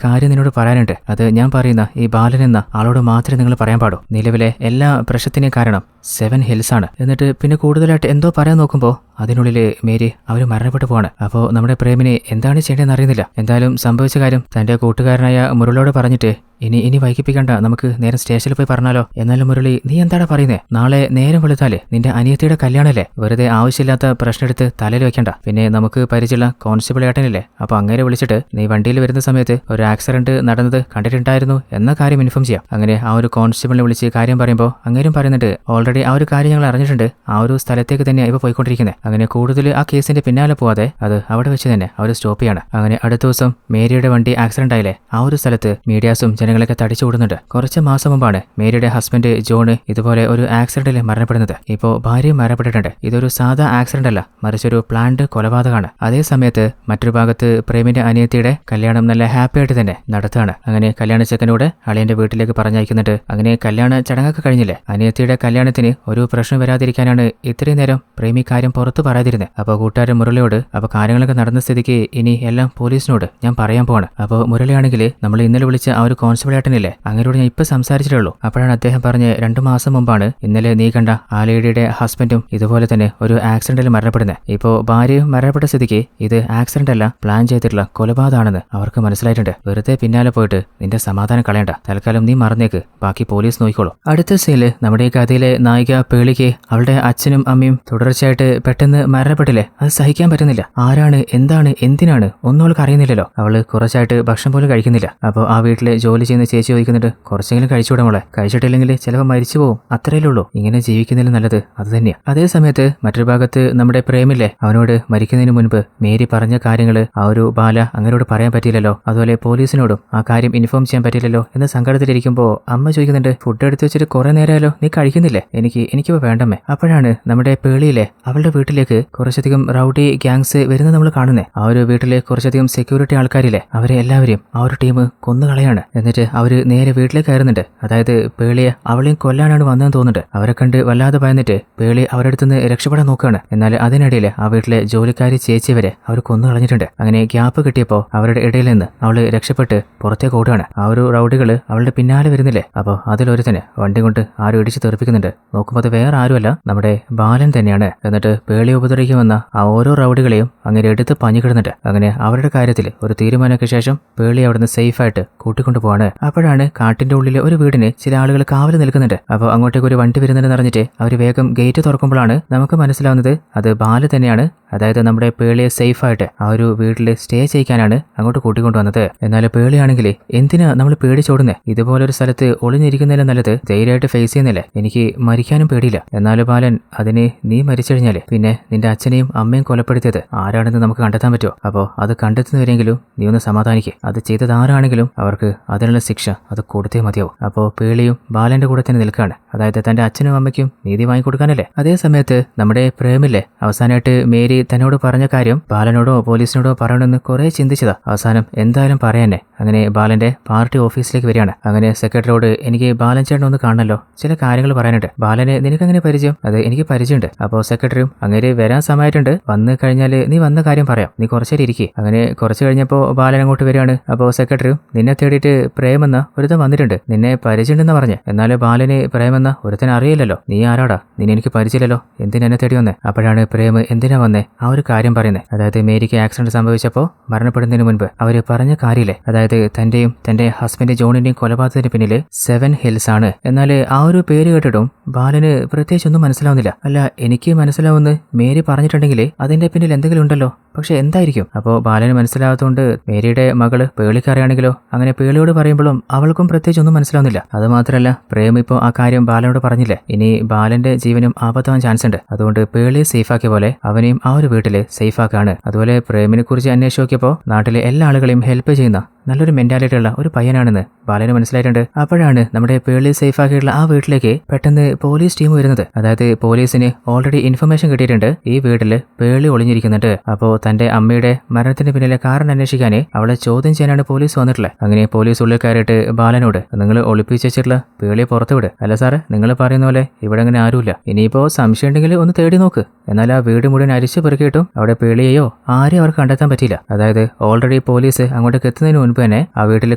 കാര്യം നിന്നോട് പറയാനുണ്ട്. അത് ഞാൻ പറയുന്ന ഈ ബാലൻ എന്ന ആളോട് മാത്രമേ നിങ്ങൾ പറയാൻ പാടൂ. നിലവിലെ എല്ലാ പ്രശ്നത്തിനെയും കാരണം 7 ഹിൽസ് ആണ്. എന്നിട്ട് പിന്നെ കൂടുതലായിട്ട് എന്തോ പറയാൻ നോക്കുമ്പോൾ അതിനുള്ളിൽ മേരി അവർ മരണപ്പെട്ടു പോവാണ്. അപ്പോൾ നമ്മുടെ പ്രേമിനെ എന്താണ് ചെയ്യേണ്ടതെന്ന് അറിയുന്നില്ല. എന്തായാലും സംഭവിച്ച കാര്യം തന്റെ കൂട്ടുകാരനായ മുരളിയോട് പറഞ്ഞിട്ട് ഇനി വൈകിപ്പിക്കണ്ട, നമുക്ക് നേരെ സ്റ്റേഷനിൽ പോയി പറഞ്ഞാലോ? എന്നാലും മുരളി, നീ എന്താണ് പറയുന്നത്? നാളെ നേരം വെളുത്താലേ നിന്റെ അനിയത്തിയുടെ കല്യാണല്ലേ, വെറുതെ ആവശ്യമില്ലാത്ത പ്രശ്നം എടുത്ത് തലയിൽ വെക്കണ്ട. പിന്നെ നമുക്ക് പരിചയമുള്ള കോൺസ്റ്റബിൾ ഏട്ടനില്ലേ, അപ്പോൾ അങ്ങനെ വിളിച്ചിട്ട് നീ വണ്ടിയിൽ വരുന്ന സമയത്ത് ഒരു ആക്സിഡന്റ് നടന്നത് കണ്ടിട്ടുണ്ടായിരുന്നു എന്ന കാര്യം ഇൻഫോം ചെയ്യാം. അങ്ങനെ ആ ഒരു കോൺസ്റ്റബിളിനെ വിളിച്ച് കാര്യം പറയുമ്പോൾ അങ്ങേരും പറയുന്നുണ്ട്, ഓൾറെഡി ആ ഒരു കാര്യം ഞങ്ങൾ അറിഞ്ഞിട്ടുണ്ട്, ആ ഒരു സ്ഥലത്തേക്ക് തന്നെയാണ് ഇപ്പോൾ പോയിക്കൊണ്ടിരിക്കുന്നത്. അങ്ങനെ കൂടുതൽ ആ കേസിന്റെ പിന്നാലെ പോവാതെ അത് അവിടെ വെച്ച് തന്നെ അവർ സ്റ്റോപ്പ് ചെയ്യാണ്. അങ്ങനെ അടുത്ത ദിവസം മേരിയുടെ വണ്ടി ആക്സിഡന്റ് ആയില്ലേ, ആ ഒരു സ്ഥലത്ത് മീഡിയാസും ജനങ്ങളൊക്കെ തടിച്ചുകൂടുന്നുണ്ട്. കുറച്ച് മാസം മുമ്പാണ് മേരിയുടെ ഹസ്ബൻഡ് ജോണ് ഇതുപോലെ ഒരു ആക്സിഡന്റിൽ മരണപ്പെടുന്നത്. ഇപ്പോൾ ഭാര്യയും മരണപ്പെട്ടിട്ടുണ്ട്. ഇതൊരു സാധാ ആക്സിഡന്റ് അല്ല, മറിച്ചൊരു പ്ലാൻഡ് കൊലപാതകമാണ്. അതേ സമയത്ത് മറ്റൊരു ഭാഗത്ത് പ്രേമിന്റെ അനിയത്തിയുടെ കല്യാണം നല്ല ഹാപ്പി ആയിട്ട് തന്നെ നടത്തുകയാണ്. അങ്ങനെ കല്യാണ ചെക്കനോട് അളിയന്റെ വീട്ടിലേക്ക് പറഞ്ഞയക്കുന്നുണ്ട്. അങ്ങനെ കല്യാണ ചടങ്ങൊക്കെ കഴിഞ്ഞില്ലേ, അനിയത്തിയുടെ കല്യാണത്തിന് ഒരു പ്രശ്നം വരാതിരിക്കാനാണ് ഇത്രയും നേരം പ്രേമി കാര്യം പുറത്തു പറയാതിരുന്നത്. അപ്പോൾ കൂട്ടുകാരൻ മുരളിയോട്, അപ്പോൾ കാര്യങ്ങളൊക്കെ നടന്ന സ്ഥിതിക്ക് ഇനി എല്ലാം പോലീസിനോട് ഞാൻ പറയാൻ പോവാണ്. അപ്പോൾ മുരളിയാണെങ്കിൽ നമ്മൾ ഇന്നലെ വിളിച്ച ആ ഒരു കോൺസ്റ്റബിൾ ഏട്ടനില്ലേ, അങ്ങനോട് ഞാൻ ഇപ്പൊ സംസാരിച്ചിട്ടേ ഉള്ളൂ. അപ്പോഴാണ് അദ്ദേഹം പറഞ്ഞ് 2 മാസം മുമ്പാണ് ഇന്നലെ നീ കണ്ട ആ ലേഡിയുടെ ഹസ്ബൻഡും ഇതുപോലെ തന്നെ ഒരു ആക്സിഡന്റിൽ മരണപ്പെടുന്നത്. ഇപ്പോ ഭാര്യയും മരണപ്പെട്ട സ്ഥിതിക്ക് ഇത് ആക്സിഡന്റ് അല്ല, പ്ലാൻ ചെയ്തിട്ടുള്ള കൊലപാതകമാണെന്ന് അവർക്ക് മനസ്സിലായിട്ടുണ്ട്. വെറുതെ പിന്നാലെ പോയിട്ട് നിന്റെ സമാധാനം കളയണ്ട, തൽക്കാലം നീ മറന്നേക്ക്, ബാക്കി പോലീസ് നോക്കിക്കോളൂ. അടുത്ത സീനില് നമ്മുടെ ഈ കഥയിലെ നായിക പേളിക്ക് അവളുടെ അച്ഛനും അമ്മയും തുടർച്ചയായിട്ട് പെട്ടെന്ന് മരണപ്പെട്ടില്ലേ, അത് സഹിക്കാൻ പറ്റുന്നില്ല. ആരാണ്, എന്താണ്, എന്തിനാണ് ഒന്നും അവൾക്ക് അറിയുന്നില്ലല്ലോ. അവള് കുറച്ചായിട്ട് ഭക്ഷണം പോലും കഴിക്കുന്നില്ല. അപ്പോൾ ആ വീട്ടിലെ ജോലി ചെയ്യുന്ന ചേച്ചി ചോദിക്കുന്നുണ്ട്, കുറച്ചെങ്കിലും കഴിച്ചുകൂടെ മോളെ, കഴിച്ചിട്ടില്ലെങ്കിൽ ചിലപ്പോൾ മരിച്ചു പോകും, അത്രയല്ലേ ഉള്ളൂ, ഇങ്ങനെ ജീവിക്കുന്നതിൽ നല്ലത് അത് തന്നെയാ. അതേ സമയത്ത് മറ്റൊരു ഭാഗത്ത് നമ്മുടെ പ്രേമില്ലേ, അവനോട് മരിക്കുന്നതിന് മുൻപ് മേരി പറഞ്ഞ കാര്യങ്ങൾ ആ ഒരു ബാല അങ്ങനോട് പറയാൻ പറ്റിയില്ലല്ലോ, അതുപോലെ പോലീസിനോടും ആ കാര്യം ഇൻഫോം ചെയ്യാൻ പറ്റില്ലല്ലോ എന്ന സങ്കടത്തിലിരിക്കുമ്പോൾ അമ്മ ചോദിക്കുന്നുണ്ട്, ഫുഡ് എടുത്ത് വെച്ചിട്ട് കുറെ നേരമല്ലോ, നീ കഴിക്കുന്നില്ലേ, എനിക്കിപ്പോ വേണ്ടമ്മേ. അപ്പോഴാണ് നമ്മുടെ പേളിയിലെ അവളുടെ വീട്ടിലേക്ക് കുറച്ചധികം റൗഡി ഗ്യാങ്സ് വരുന്നത് നമ്മൾ കാണുന്നത്. ആ ഒരു വീട്ടിലെ കുറച്ചധികം സെക്യൂരിറ്റി ആൾക്കാരില്ലേ, അവരെ എല്ലാവരെയും ആ ഒരു ടീം കൊന്നുകളയാണ്. എന്നിട്ട് അവര് നേരെ വീട്ടിലേക്ക് കയറുന്നുണ്ട്. അതായത് പേളിയെ അവളെയും കൊല്ലാനാണ് വന്നതെന്ന് തോന്നുന്നുണ്ട്. അവരെ കണ്ട് വല്ലാതെ ഭയന്നിട്ട് പേളി അവരുടെ അടുത്തുനിന്ന് രക്ഷപ്പെടാൻ നോക്കുകയാണ്. എന്നാൽ അതിനിടയിൽ ആ വീട്ടിലെ ജോലിക്കാരി ചേച്ചി വരെ അവർ കൊന്നു കളഞ്ഞിട്ടുണ്ട്. അങ്ങനെ ഗ്യാപ്പ് കിട്ടിയപ്പോൾ അവരുടെ ഇടയിൽ നിന്ന് അവള് രക്ഷപ്പെട്ട് പുറത്തേക്ക് ഓടുകയാണ്. ആ ഒരു റൗഡികള് അവളുടെ പിന്നാലെ വരുന്നില്ലേ, അപ്പോൾ അതിലൊരുത്തന്നെ വണ്ടി കൊണ്ട് ആരും ഇടിച്ച് തെറിപ്പിക്കുന്നുണ്ട്. നോക്കുമ്പോൾ അത് വേറെ ആരുമല്ല, നമ്മുടെ ബാലൻ തന്നെയാണ്. എന്നിട്ട് പേളി ഉപദ്രവിക്കുമെന്ന ആ ഓരോ റൗഡികളെയും അങ്ങനെ എടുത്ത് പഞ്ഞിക്കിടുന്നുണ്ട്. അങ്ങനെ അവരുടെ കാര്യത്തിൽ ഒരു തീരുമാനമൊക്കെ ശേഷം പേളി അവിടുന്ന് സേഫായിട്ട് കൂട്ടിക്കൊണ്ടു പോവാണ്. അപ്പോഴാണ് കാട്ടിന്റെ ഉള്ളിലെ ഒരു വീടിന് ചില ആളുകൾ കാവൽ നിൽക്കുന്നുണ്ട്. അപ്പോൾ അങ്ങോട്ടേക്ക് ഒരു വണ്ടി വരുന്നുണ്ടെന്ന് അറിഞ്ഞിട്ട് അവർ വേഗം ഗേറ്റ് തുറക്കുമ്പോഴാണ് നമുക്ക് മനസ്സിലാവുന്നത് അത് ബാല തന്നെയാണ്. അതായത് നമ്മുടെ പേളിയെ സേഫായിട്ട് ആ ഒരു വീട്ടിൽ സ്റ്റേ ചെയ്യിക്കാനാണ് അങ്ങോട്ട് കൂട്ടിക്കൊണ്ടുവന്നത്. എന്നാൽ പേളിയാണെങ്കിൽ എന്തിനാ നമ്മൾ പേടിച്ചോടുന്നേ, ഇതുപോലൊരു സ്ഥലത്ത് ഒളിഞ്ഞിരിക്കുന്നതിലും നല്ലത് ധൈര്യമായിട്ട് ഫേസ് ചെയ്യുന്നില്ലേ, എനിക്ക് മരിക്കാനും പേടിയില്ല. എന്നാലും ബാലൻ, അതിന് നീ മരിച്ചു കഴിഞ്ഞാല് പിന്നെ നിന്റെ അച്ഛനെയും അമ്മയും കൊലപ്പെടുത്തിയത് ആരാണെന്ന് നമുക്ക് കണ്ടെത്താൻ പറ്റുമോ? അപ്പോൾ അത് കണ്ടെത്തുന്നവരെങ്കിലും നീ ഒന്ന് സമാധാനിക്കുക. അത് ചെയ്തത് ആരാണെങ്കിലും അവർക്ക് അതിനുള്ള ശിക്ഷ അത് കൊടുത്തേ മതിയാവും. അപ്പോൾ പേളിയും ബാലന്റെ കൂടെ തന്നെ നിൽക്കുകയാണ്. അതായത് തന്റെ അച്ഛനും അമ്മയ്ക്കും നീതി വാങ്ങിക്കൊടുക്കാനല്ലേ. അതേ സമയത്ത് നമ്മുടെ പ്രേമില്ലേ, അവസാനമായിട്ട് മേരി തന്നോട് പറഞ്ഞ കാര്യം ബാലനോടോ പോലീസിനോടോ പറയണമെന്ന് കുറെ ചിന്തിച്ചതാ. അവസാനം എന്തായാലും പറയാനേ അങ്ങനെ ബാലന്റെ പാർട്ടി ഓഫീസിലേക്ക് വരികയാണ്. അങ്ങനെ സെക്രട്ടറിയോട്, എനിക്ക് ബാലൻ ചേട്ടൻ ഒന്ന് കാണണല്ലോ, ചില കാര്യങ്ങൾ പറയാനുണ്ട്. ബാലനെ നിനക്കങ്ങനെ പരിചയം? അത് എനിക്ക് പരിചയമുണ്ട്. അപ്പോൾ സെക്രട്ടറിയും, അങ്ങനെ വരാൻ സമയമായിട്ടുണ്ട്, വന്നു കഴിഞ്ഞാൽ നീ വന്ന കാര്യം പറയാം, നീ കുറച്ചേരം ഇരിക്കുക. അങ്ങനെ കുറച്ച് കഴിഞ്ഞപ്പോൾ ബാലൻ അങ്ങോട്ട് വരികയാണ്. അപ്പോൾ സെക്രട്ടറിയും, നിന്നെ തേടിയിട്ട് പ്രേമെന്ന ഒരുത്തൻ വന്നിട്ടുണ്ട്, നിന്നെ പരിചയമുണ്ടെന്ന് പറഞ്ഞ്. എന്നാലും ബാലന് പ്രേമെന്ന ഒരുത്തൻ അറിയില്ലല്ലോ, നീ ആരാടാ, നിന്നെ എനിക്ക് പരിചയമില്ലല്ലോ, എന്തിനാ എന്നെ തേടി വന്നേ? അപ്പോഴാണ് പ്രേം എന്തിനാ വന്നേ ആ ഒരു കാര്യം പറയുന്നത്. അതായത് മേരിക്ക് ആക്സിഡന്റ് സംഭവിച്ചപ്പോൾ മരണപ്പെടുന്നതിന് മുൻപ് അവര് പറഞ്ഞ കാര്യമില്ലേ, അതായത് തന്റെയും തന്റെ ഹസ്ബൻഡ് ജോണിന്റെയും കൊലപാതകത്തിന് പിന്നില് 7 ഹിൽസ് ആണ്. എന്നാൽ ആ ഒരു പേര് കേട്ടിട്ടും ബാലന് പ്രത്യേകിച്ചൊന്നും മനസ്സിലാവുന്നില്ല. അല്ല, എനിക്ക് മനസ്സിലാവുന്ന മേരി പറഞ്ഞിട്ടുണ്ടെങ്കിൽ അതിന്റെ പിന്നിൽ എന്തെങ്കിലും ഉണ്ടല്ലോ, പക്ഷെ എന്തായിരിക്കും? അപ്പോൾ ബാലന് മനസ്സിലാവാത്തതുകൊണ്ട് മേരിയുടെ മകള് പേളിക്കറിയാണെങ്കിലോ, അങ്ങനെ പേളിയോട് പറയുമ്പോഴും അവൾക്കും പ്രത്യേകിച്ച് ഒന്നും മനസ്സിലാവുന്നില്ല. അതുമാത്രമല്ല, പ്രേം ഇപ്പോൾ ആ കാര്യം ബാലനോട് പറഞ്ഞില്ലേ, ഇനി ബാലന്റെ ജീവനും ആപത്താവാൻ ചാൻസ് ഉണ്ട്. അതുകൊണ്ട് പേളിയെ സേഫാക്കിയ പോലെ അവനെയും ആ ഒരു വീട്ടില് സേഫാക്കാണ്. അതുപോലെ പ്രേമിനെ കുറിച്ച് അന്വേഷിച്ച് നോക്കിയപ്പോൾ നാട്ടിലെ എല്ലാ ആളുകളെയും ഹെൽപ്പ് ചെയ്യുന്ന നല്ലൊരു മെന്റാലിറ്റി ഉള്ള ഒരു പയ്യനാണെന്ന് ബാലന് മനസ്സിലായിട്ടുണ്ട്. അപ്പോഴാണ് നമ്മുടെ പേളി സേഫ് ആക്കിയിട്ടുള്ള ആ വീട്ടിലേക്ക് പെട്ടെന്ന് പോലീസ് ടീം വരുന്നത്. അതായത് പോലീസിന് ഓൾറെഡി ഇൻഫർമേഷൻ കിട്ടിയിട്ടുണ്ട്, ഈ വീട്ടില് പേളി ഒളിഞ്ഞിരിക്കുന്നുണ്ട്. അപ്പോൾ തന്റെ അമ്മയുടെ മരണത്തിന് പിന്നിലെ കാരണം അന്വേഷിക്കാൻ അവളെ ചോദ്യം ചെയ്യാനാണ് പോലീസ് വന്നിട്ടുള്ളത്. അങ്ങനെ പോലീസ് ഉള്ളിൽ കയറിയിട്ട് ബാലനോട്, നിങ്ങൾ ഒളിപ്പിച്ച് വെച്ചിട്ടുള്ള പേളിയെ പുറത്തു വിട്. അല്ല സാറ്, നിങ്ങൾ പറയുന്ന പോലെ ഇവിടെ അങ്ങനെ ആരുമില്ല, ഇനിയിപ്പോ സംശയം ഉണ്ടെങ്കിൽ ഒന്ന് തേടി നോക്ക്. എന്നാൽ ആ വീട് മുഴുവൻ അരിച്ചു പെറുക്കിയിട്ടും അവിടെ പേളിയെയോ ആരെയും അവർക്ക് കണ്ടെത്താൻ പറ്റിയില്ല. അതായത് ഓൾറെഡി പോലീസ് അങ്ങോട്ടേക്ക് എത്തുന്നതിന് മുൻപ് തന്നെ ആ വീട്ടിൽ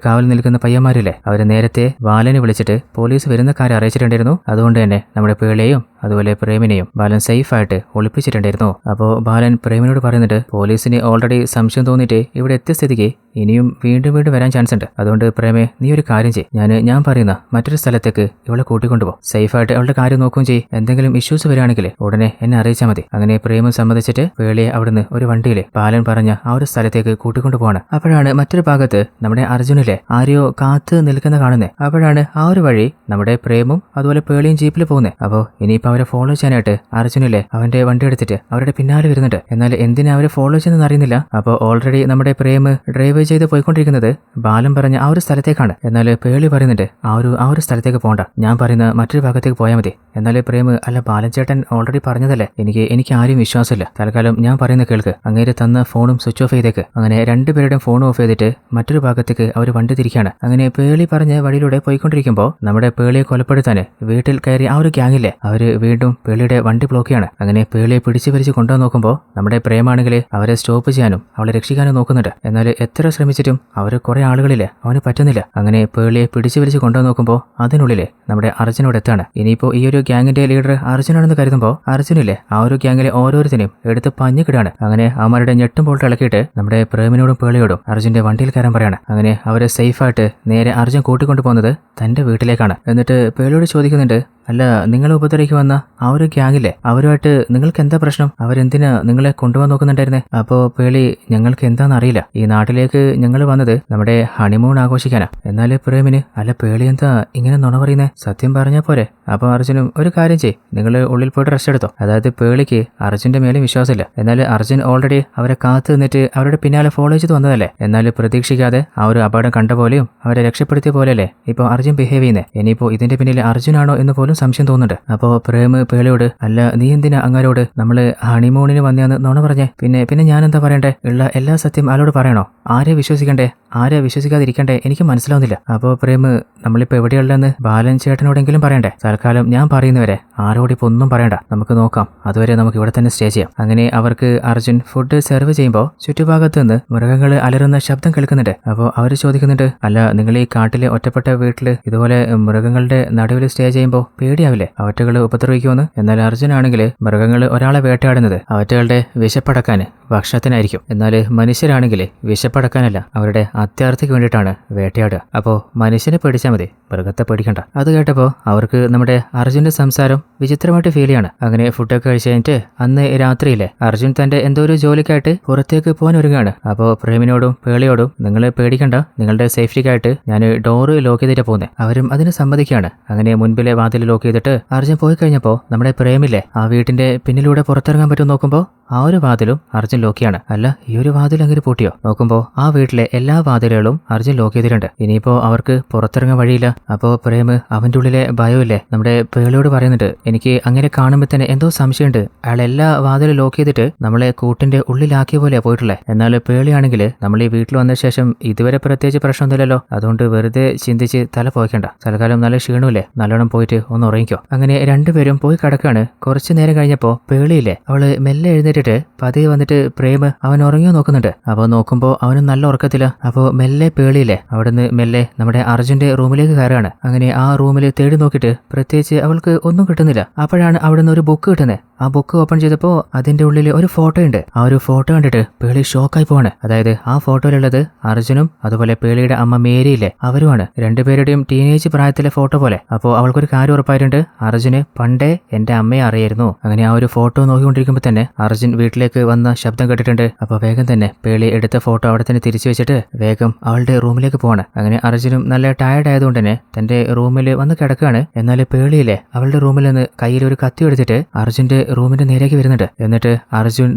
കാവൽ നിൽക്കുന്ന പയ്യന്മാരില്ലേ, അവര് നേരത്തെ ബാലനെ വിളിച്ചിട്ട് പോലീസ് വരുന്ന കാര്യം അറിയിച്ചിട്ടുണ്ടായിരുന്നു. അതുകൊണ്ട് തന്നെ നമ്മുടെ പേളിയെയും അതുപോലെ പ്രേമിനെയും ബാലൻ സേഫ് ആയിട്ട് ഒളിപ്പിച്ചിട്ടുണ്ടായിരുന്നു. അപ്പോൾ ബാലൻ പ്രേമിനോട് പറയുന്നുണ്ട്, പോലീസിന് ഓൾറെഡി സംശയം തോന്നിയിട്ട് ഇവിടെ എത്തിയ സ്ഥിതിക്ക് ഇനിയും വീണ്ടും വരാൻ ചാൻസ് ഉണ്ട്. അതുകൊണ്ട് പ്രേമെ, നീ ഒരു കാര്യം ചെയ്യ്, ഞാൻ പറയുന്ന മറ്റൊരു സ്ഥലത്തേക്ക് ഇവളെ കൂട്ടിക്കൊണ്ടുപോകും, സേഫായിട്ട് അവളുടെ കാര്യം നോക്കുകയും ചെയ്യും. എന്തെങ്കിലും ഇഷ്യൂസ് വരികയാണെങ്കിൽ ഉടനെ എന്നെ അറിയിച്ചാൽ മതി. അങ്ങനെ പ്രേമം സമ്മതിച്ചിട്ട് പേളിയെ അവിടുന്ന് ഒരു വണ്ടിയിൽ ബാലൻ പറഞ്ഞ ആ ഒരു സ്ഥലത്തേക്ക് കൂട്ടിക്കൊണ്ടു പോവാണ്. അപ്പോഴാണ് മറ്റൊരു ഭാഗത്ത് നമ്മുടെ അർജുനിലെ ആരെയോ കാത്ത് നിൽക്കുന്ന കാണുന്നത്. അപ്പോഴാണ് ആ ഒരു വഴി നമ്മുടെ പ്രേമും അതുപോലെ പേളിയും ജീപ്പിൽ പോകുന്നത്. അപ്പോൾ ഇനിയിപ്പോൾ അവരെ ഫോളോ ചെയ്യാനായിട്ട് അർജുനിലെ അവന്റെ വണ്ടി എടുത്തിട്ട് അവരുടെ പിന്നാലെ വരുന്നുണ്ട്. എന്നാൽ എന്തിനാ അവരെ ഫോളോ ചെയ്യുന്നതെന്ന് അറിയുന്നില്ല. അപ്പോൾ ഓൾറെഡി നമ്മുടെ പ്രേം ഡ്രൈവ് ചെയ്ത് പോയിക്കൊണ്ടിരിക്കുന്നത് ബാലൻ പറഞ്ഞ ആ ഒരു സ്ഥലത്തേക്കാണ്. എന്നാൽ പേളി പറയുന്നുണ്ട്, ആ ഒരു സ്ഥലത്തേക്ക് പോകണ്ട, ഞാൻ പറയുന്ന മറ്റൊരു ഭാഗത്തേക്ക് പോയാൽ മതി. എന്നാൽ പ്രേം, അല്ല ബാലൻ ചേട്ടൻ ഓൾറെഡി പറഞ്ഞതല്ലേ, എനിക്ക് ആരും വിശ്വാസമില്ല, തൽക്കാലം ഞാൻ പറയുന്ന കേൾക്ക്, അങ്ങേര് തന്ന ഫോണും സ്വിച്ച് ഓഫ് ചെയ്തേക്ക്. അങ്ങനെ രണ്ടുപേരുടെയും ഫോൺ ഓഫ് ചെയ്തിട്ട് മറ്റൊരു ഭാഗത്തേക്ക് അവർ വണ്ടി തിരിക്കുകയാണ്. അങ്ങനെ പേളി പറഞ്ഞ വഴിയിലൂടെ പോയിക്കൊണ്ടിരിക്കുമ്പോൾ നമ്മുടെ പേളിയെ കൊലപ്പെടുത്താൻ വീട്ടിൽ കയറി ആ ഒരു ഗ്യാങ്ങില്ലേ, അവര് വീണ്ടും പേളിയുടെ വണ്ടി ബ്ലോക്ക് ചെയ്യാണ്. അങ്ങനെ പേളിയെ പിടിച്ചു വലിച്ച് കൊണ്ടുവന്ന് നോക്കുമ്പോൾ നമ്മുടെ പ്രേമാണെങ്കിൽ അവരെ സ്റ്റോപ്പ് ചെയ്യാനും അവളെ രക്ഷിക്കാനും നോക്കുന്നുണ്ട്. എന്നാൽ എത്ര ശ്രമിച്ചിട്ടും അവർ കുറെ ആളുകളില്ലേ അവന് പറ്റുന്നില്ല. അങ്ങനെ പേളിയെ പിടിച്ചു വലിച്ച് കൊണ്ടുവന്ന് നോക്കുമ്പോൾ അതിനുള്ളിൽ നമ്മുടെ അർജുനോട് എത്താണ്. ഇനിയിപ്പോൾ ഈ ഒരു ഗ്യാങ്ങിന്റെ ലീഡർ അർജുനാണെന്ന് കരുതുമ്പോൾ അർജുനില്ലേ ആ ഒരു ഗ്യാങ്ങിലെ ഓരോരുത്തരെയും എടുത്ത് പഞ്ഞിക്കിടാണ്. അങ്ങനെ അവന്മാരുടെ ഞെട്ടും ബോൾട്ട് ഇളക്കിയിട്ട് നമ്മുടെ പ്രേമിനോടും പേളിയോടും അർജുന്റെ വണ്ടിയിൽ കയറാൻ പറയാണ്. അങ്ങനെ അവരെ സേഫായിട്ട് നേരെ അർജുൻ കൂട്ടിക്കൊണ്ടു പോകുന്നത് തന്റെ വീട്ടിലേക്കാണ്. എന്നിട്ട് പേളിയോട് ചോദിക്കുന്നുണ്ട്, അല്ല നിങ്ങൾ ഉപദ്രവിക്ക് വന്ന ആ ഒരു ഗ്യാങ്ങില്ലേ അവരുമായിട്ട് നിങ്ങൾക്ക് എന്താ പ്രശ്നം? അവരെന്തിനാ നിങ്ങളെ കൊണ്ടുപോകാൻ നോക്കുന്നുണ്ടായിരുന്നേ? അപ്പോൾ പേളി, ഞങ്ങൾക്ക് എന്താണെന്ന് അറിയില്ല, ഈ നാട്ടിലേക്ക് ഞങ്ങൾ വന്നത് നമ്മുടെ ഹണിമൂൺ ആഘോഷിക്കാനാ. എന്നാൽ പ്രേമിന്, അല്ല പേളി എന്താ ഇങ്ങനെ നുണ പറയുന്നേ? സത്യം പറഞ്ഞാൽ പോരെ? അപ്പോൾ അർജുനും, ഒരു കാര്യം ചെയ്യ്, നിങ്ങൾ ഉള്ളിൽ പോയിട്ട് റെസ്റ്റ് എടുത്തോ. അതായത് പേളിക്ക് അർജുന്റെ മേലെ വിശ്വാസമില്ല. എന്നാൽ അർജുൻ ഓൾറെഡി അവരെ കാത്തു നിന്നിട്ട് അവരുടെ പിന്നാലെ ഫോളോ ചെയ്ത് വന്നതല്ലേ. എന്നാൽ പ്രതീക്ഷിക്കാതെ ആ ഒരു അപകടം കണ്ട പോലെയും അവരെ രക്ഷപ്പെടുത്തിയ പോലെയല്ലേ ഇപ്പോൾ അർജുൻ ബിഹേവ് ചെയ്യുന്നേ. ഇനിയിപ്പോൾ ഇതിന്റെ പിന്നിൽ അർജുനാണോ എന്ന് പോലും സംശയം തോന്നുന്നുണ്ട്. അപ്പോൾ പ്രേമ് പേളിയോട്, അല്ല നീ എന്തിനാ അങ്ങാരോട് നമ്മള് ഹണിമൂണിന് വന്നയാന്ന് നുണ പറഞ്ഞേ? പിന്നെ ഞാൻ എന്താ പറയണ്ടേ? ഉള്ള എല്ലാ സത്യം ആരോട് പറയണോ? ആരെ വിശ്വസിക്കണ്ടേ, ആരെ വിശ്വസിക്കാതിരിക്കണ്ടേ എനിക്ക് മനസ്സിലാവുന്നില്ല. അപ്പോൾ പ്രേമ്, നമ്മളിപ്പോ എവിടെയുള്ളതെന്ന് ബാലൻ ചേട്ടനോടെങ്കിലും പറയണ്ടേ? തൽക്കാലം ഞാൻ പറയുന്നവരെ ആരോടിപ്പോ ഒന്നും പറയണ്ട, നമുക്ക് നോക്കാം. അതുവരെ നമുക്ക് ഇവിടെ തന്നെ സ്റ്റേ ചെയ്യാം. അങ്ങനെ അവർക്ക് അർജുൻ ഫുഡ് സെർവ് ചെയ്യുമ്പോൾ ചുറ്റുഭാഗത്ത് നിന്ന് മൃഗങ്ങൾ അലറുന്ന ശബ്ദം കേൾക്കുന്നുണ്ട്. അപ്പോൾ അവർ ചോദിക്കുന്നുണ്ട്, അല്ല നിങ്ങൾ ഈ കാട്ടിലെ ഒറ്റപ്പെട്ട വീട്ടില് ഇതുപോലെ മൃഗങ്ങളുടെ നടുവിൽ സ്റ്റേ ചെയ്യുമ്പോൾ പേടിയാവില്ലേ അവറ്റകൾ ഉപദ്രവിക്കുമെന്ന്? എന്നാൽ അർജുനാണെങ്കിൽ മൃഗങ്ങൾ ഒരാളെ വേട്ടയാടുന്നത് അവറ്റകളുടെ വിശപ്പടക്കാൻ ഭക്ഷണത്തിനായിരിക്കും. എന്നാൽ മനുഷ്യരാണെങ്കിൽ വിശപ്പടക്കാനല്ല, അവരുടെ അത്യാർത്ഥിക്ക് വേണ്ടിയിട്ടാണ് വേട്ടയാടുക. അപ്പോൾ മനുഷ്യനെ പേടിച്ചാൽ മതി, മൃഗത്തെ പേടിക്കണ്ട. അത് കേട്ടപ്പോൾ അവർക്ക് നമ്മുടെ അർജുന്റെ സംസാരം വിചിത്രമായിട്ട് ഫീൽ ചെയ്യാണ്. അങ്ങനെ ഫുഡൊക്കെ കഴിച്ച് കഴിഞ്ഞിട്ട് അന്ന് രാത്രിയിലെ അർജുൻ തന്റെ എന്തോ ഒരു ജോലിക്കായിട്ട് പുറത്തേക്ക് പോകാൻ ഒരുങ്ങാണ്. അപ്പോൾ പ്രേമിനോടും പേളിയോടും, നിങ്ങൾ പേടിക്കണ്ട, നിങ്ങളുടെ സേഫ്റ്റിക്കായിട്ട് ഞാൻ ഡോറ് ലോക്ക് ചെയ്തിട്ട് പോകുന്നത്. അവരും അതിന് സമ്മതിക്കുകയാണ്. അങ്ങനെ മുൻപിലെ വാതിൽ ലോക്ക് ചെയ്തിട്ട് അർജുൻ പോയി കഴിഞ്ഞപ്പോൾ നമ്മുടെ പ്രേമില്ലേ ആ വീട്ടിന്റെ പിന്നിലൂടെ പുറത്തിറങ്ങാൻ പറ്റും നോക്കുമ്പോൾ ആ ഒരു വാതിലും അർജുൻ ലോക്കിയാണ്. അല്ല, ഈ ഒരു വാതിൽ അങ്ങനെ പൂട്ടിയോ? നോക്കുമ്പോൾ ആ വീട്ടിലെ എല്ലാ വാതിലുകളും അർജുൻ ലോക്ക് ചെയ്തിട്ടുണ്ട്. ഇനിയിപ്പോ അവർക്ക് പുറത്തിറങ്ങാൻ വഴിയില്ല. അപ്പോൾ പ്രേമ് അവന്റെ ഉള്ളിലെ ഭയമില്ലേ നമ്മുടെ പേളിയോട് പറയുന്നുണ്ട്, എനിക്ക് അങ്ങനെ കാണുമ്പോൾ തന്നെ എന്തോ സംശയമുണ്ട്, അയാൾ എല്ലാ വാതിലും ലോക്ക് ചെയ്തിട്ട് നമ്മളെ കൂട്ടിന്റെ ഉള്ളിലാക്കിയ പോലെയാ പോയിട്ടുള്ളത്. എന്നാൽ പേളിയാണെങ്കിൽ നമ്മൾ ഈ വീട്ടിൽ വന്ന ശേഷം ഇതുവരെ പ്രത്യേകിച്ച് പ്രശ്നമൊന്നുമില്ലല്ലോ, അതുകൊണ്ട് വെറുതെ ചിന്തിച്ച് തല പോയിക്കണ്ട. തൽക്കാലം നല്ല ക്ഷീണമില്ലേ, നല്ലോണം പോയിട്ട് ഒന്ന് ഉറങ്ങിക്കോ. അങ്ങനെ രണ്ടുപേരും പോയി കിടക്കാണ്. കുറച്ചു നേരം കഴിഞ്ഞപ്പോ പേളിയില്ലേ അവള് മെല്ലെ എഴുന്നേറ്റിട്ട് പതിയെ വന്നിട്ട് പ്രേമ് അവൻ ഉറങ്ങിയോ നോക്കുന്നുണ്ട്. അപ്പോൾ നോക്കുമ്പോൾ അവന് നല്ല ഉറക്കത്തില്ല. അപ്പോൾ മെല്ലെ പേളിയില്ലേ അവിടുന്ന് മെല്ലെ നമ്മുടെ അർജുന്റെ റൂമിലേക്ക് കയറാണ്. അങ്ങനെ ആ റൂമിൽ തേടി നോക്കിയിട്ട് പ്രത്യേകിച്ച് അവൾക്ക് ഒന്നും കിട്ടുന്നില്ല. അപ്പോഴാണ് അവിടുന്ന് ഒരു ബുക്ക് കിട്ടുന്നത്. ആ ബുക്ക് ഓപ്പൺ ചെയ്തപ്പോൾ അതിന്റെ ഉള്ളിൽ ഒരു ഫോട്ടോ ഉണ്ട്. ആ ഒരു ഫോട്ടോ കണ്ടിട്ട് പേളി ഷോക്കായി പോവാണ്. അതായത് ആ ഫോട്ടോയിലുള്ളത് അർജുനും അതുപോലെ പേളിയുടെ അമ്മ മേരിയില്ലേ അവരുമാണ്. രണ്ടുപേരുടെയും ടീനേജ് പ്രായത്തിലെ ഫോട്ടോ പോലെ. അപ്പോൾ അവൾക്കൊരു കാര്യം ഉറപ്പായിട്ടുണ്ട്, അർജുന് പണ്ടേ എന്റെ അമ്മയെ അറിയായിരുന്നു. അങ്ങനെ ആ ഒരു ഫോട്ടോ നോക്കിക്കൊണ്ടിരിക്കുമ്പോൾ തന്നെ അർജുൻ വീട്ടിലേക്ക് വന്ന ശബ്ദം കേട്ടിട്ടുണ്ട്. അപ്പോൾ വേഗം തന്നെ പേളി എടുത്ത ഫോട്ടോ അവിടെ തന്നെ തിരിച്ചു വെച്ചിട്ട് വേഗം അവളുടെ റൂമിലേക്ക് പോവാണ്. അങ്ങനെ അർജുനും നല്ല ടയർഡ് ആയതുകൊണ്ട് തന്നെ തന്റെ റൂമിൽ വന്ന് കിടക്കുകയാണ്. എന്നാൽ പേളിയില്ലേ അവളുടെ റൂമിൽ നിന്ന് കയ്യിൽ ഒരു കത്തി എടുത്തിട്ട് അർജുന്റെ റൂമിന്റെ നേരേക്ക് വരുന്നുണ്ട്. എന്നിട്ട് അർജുൻ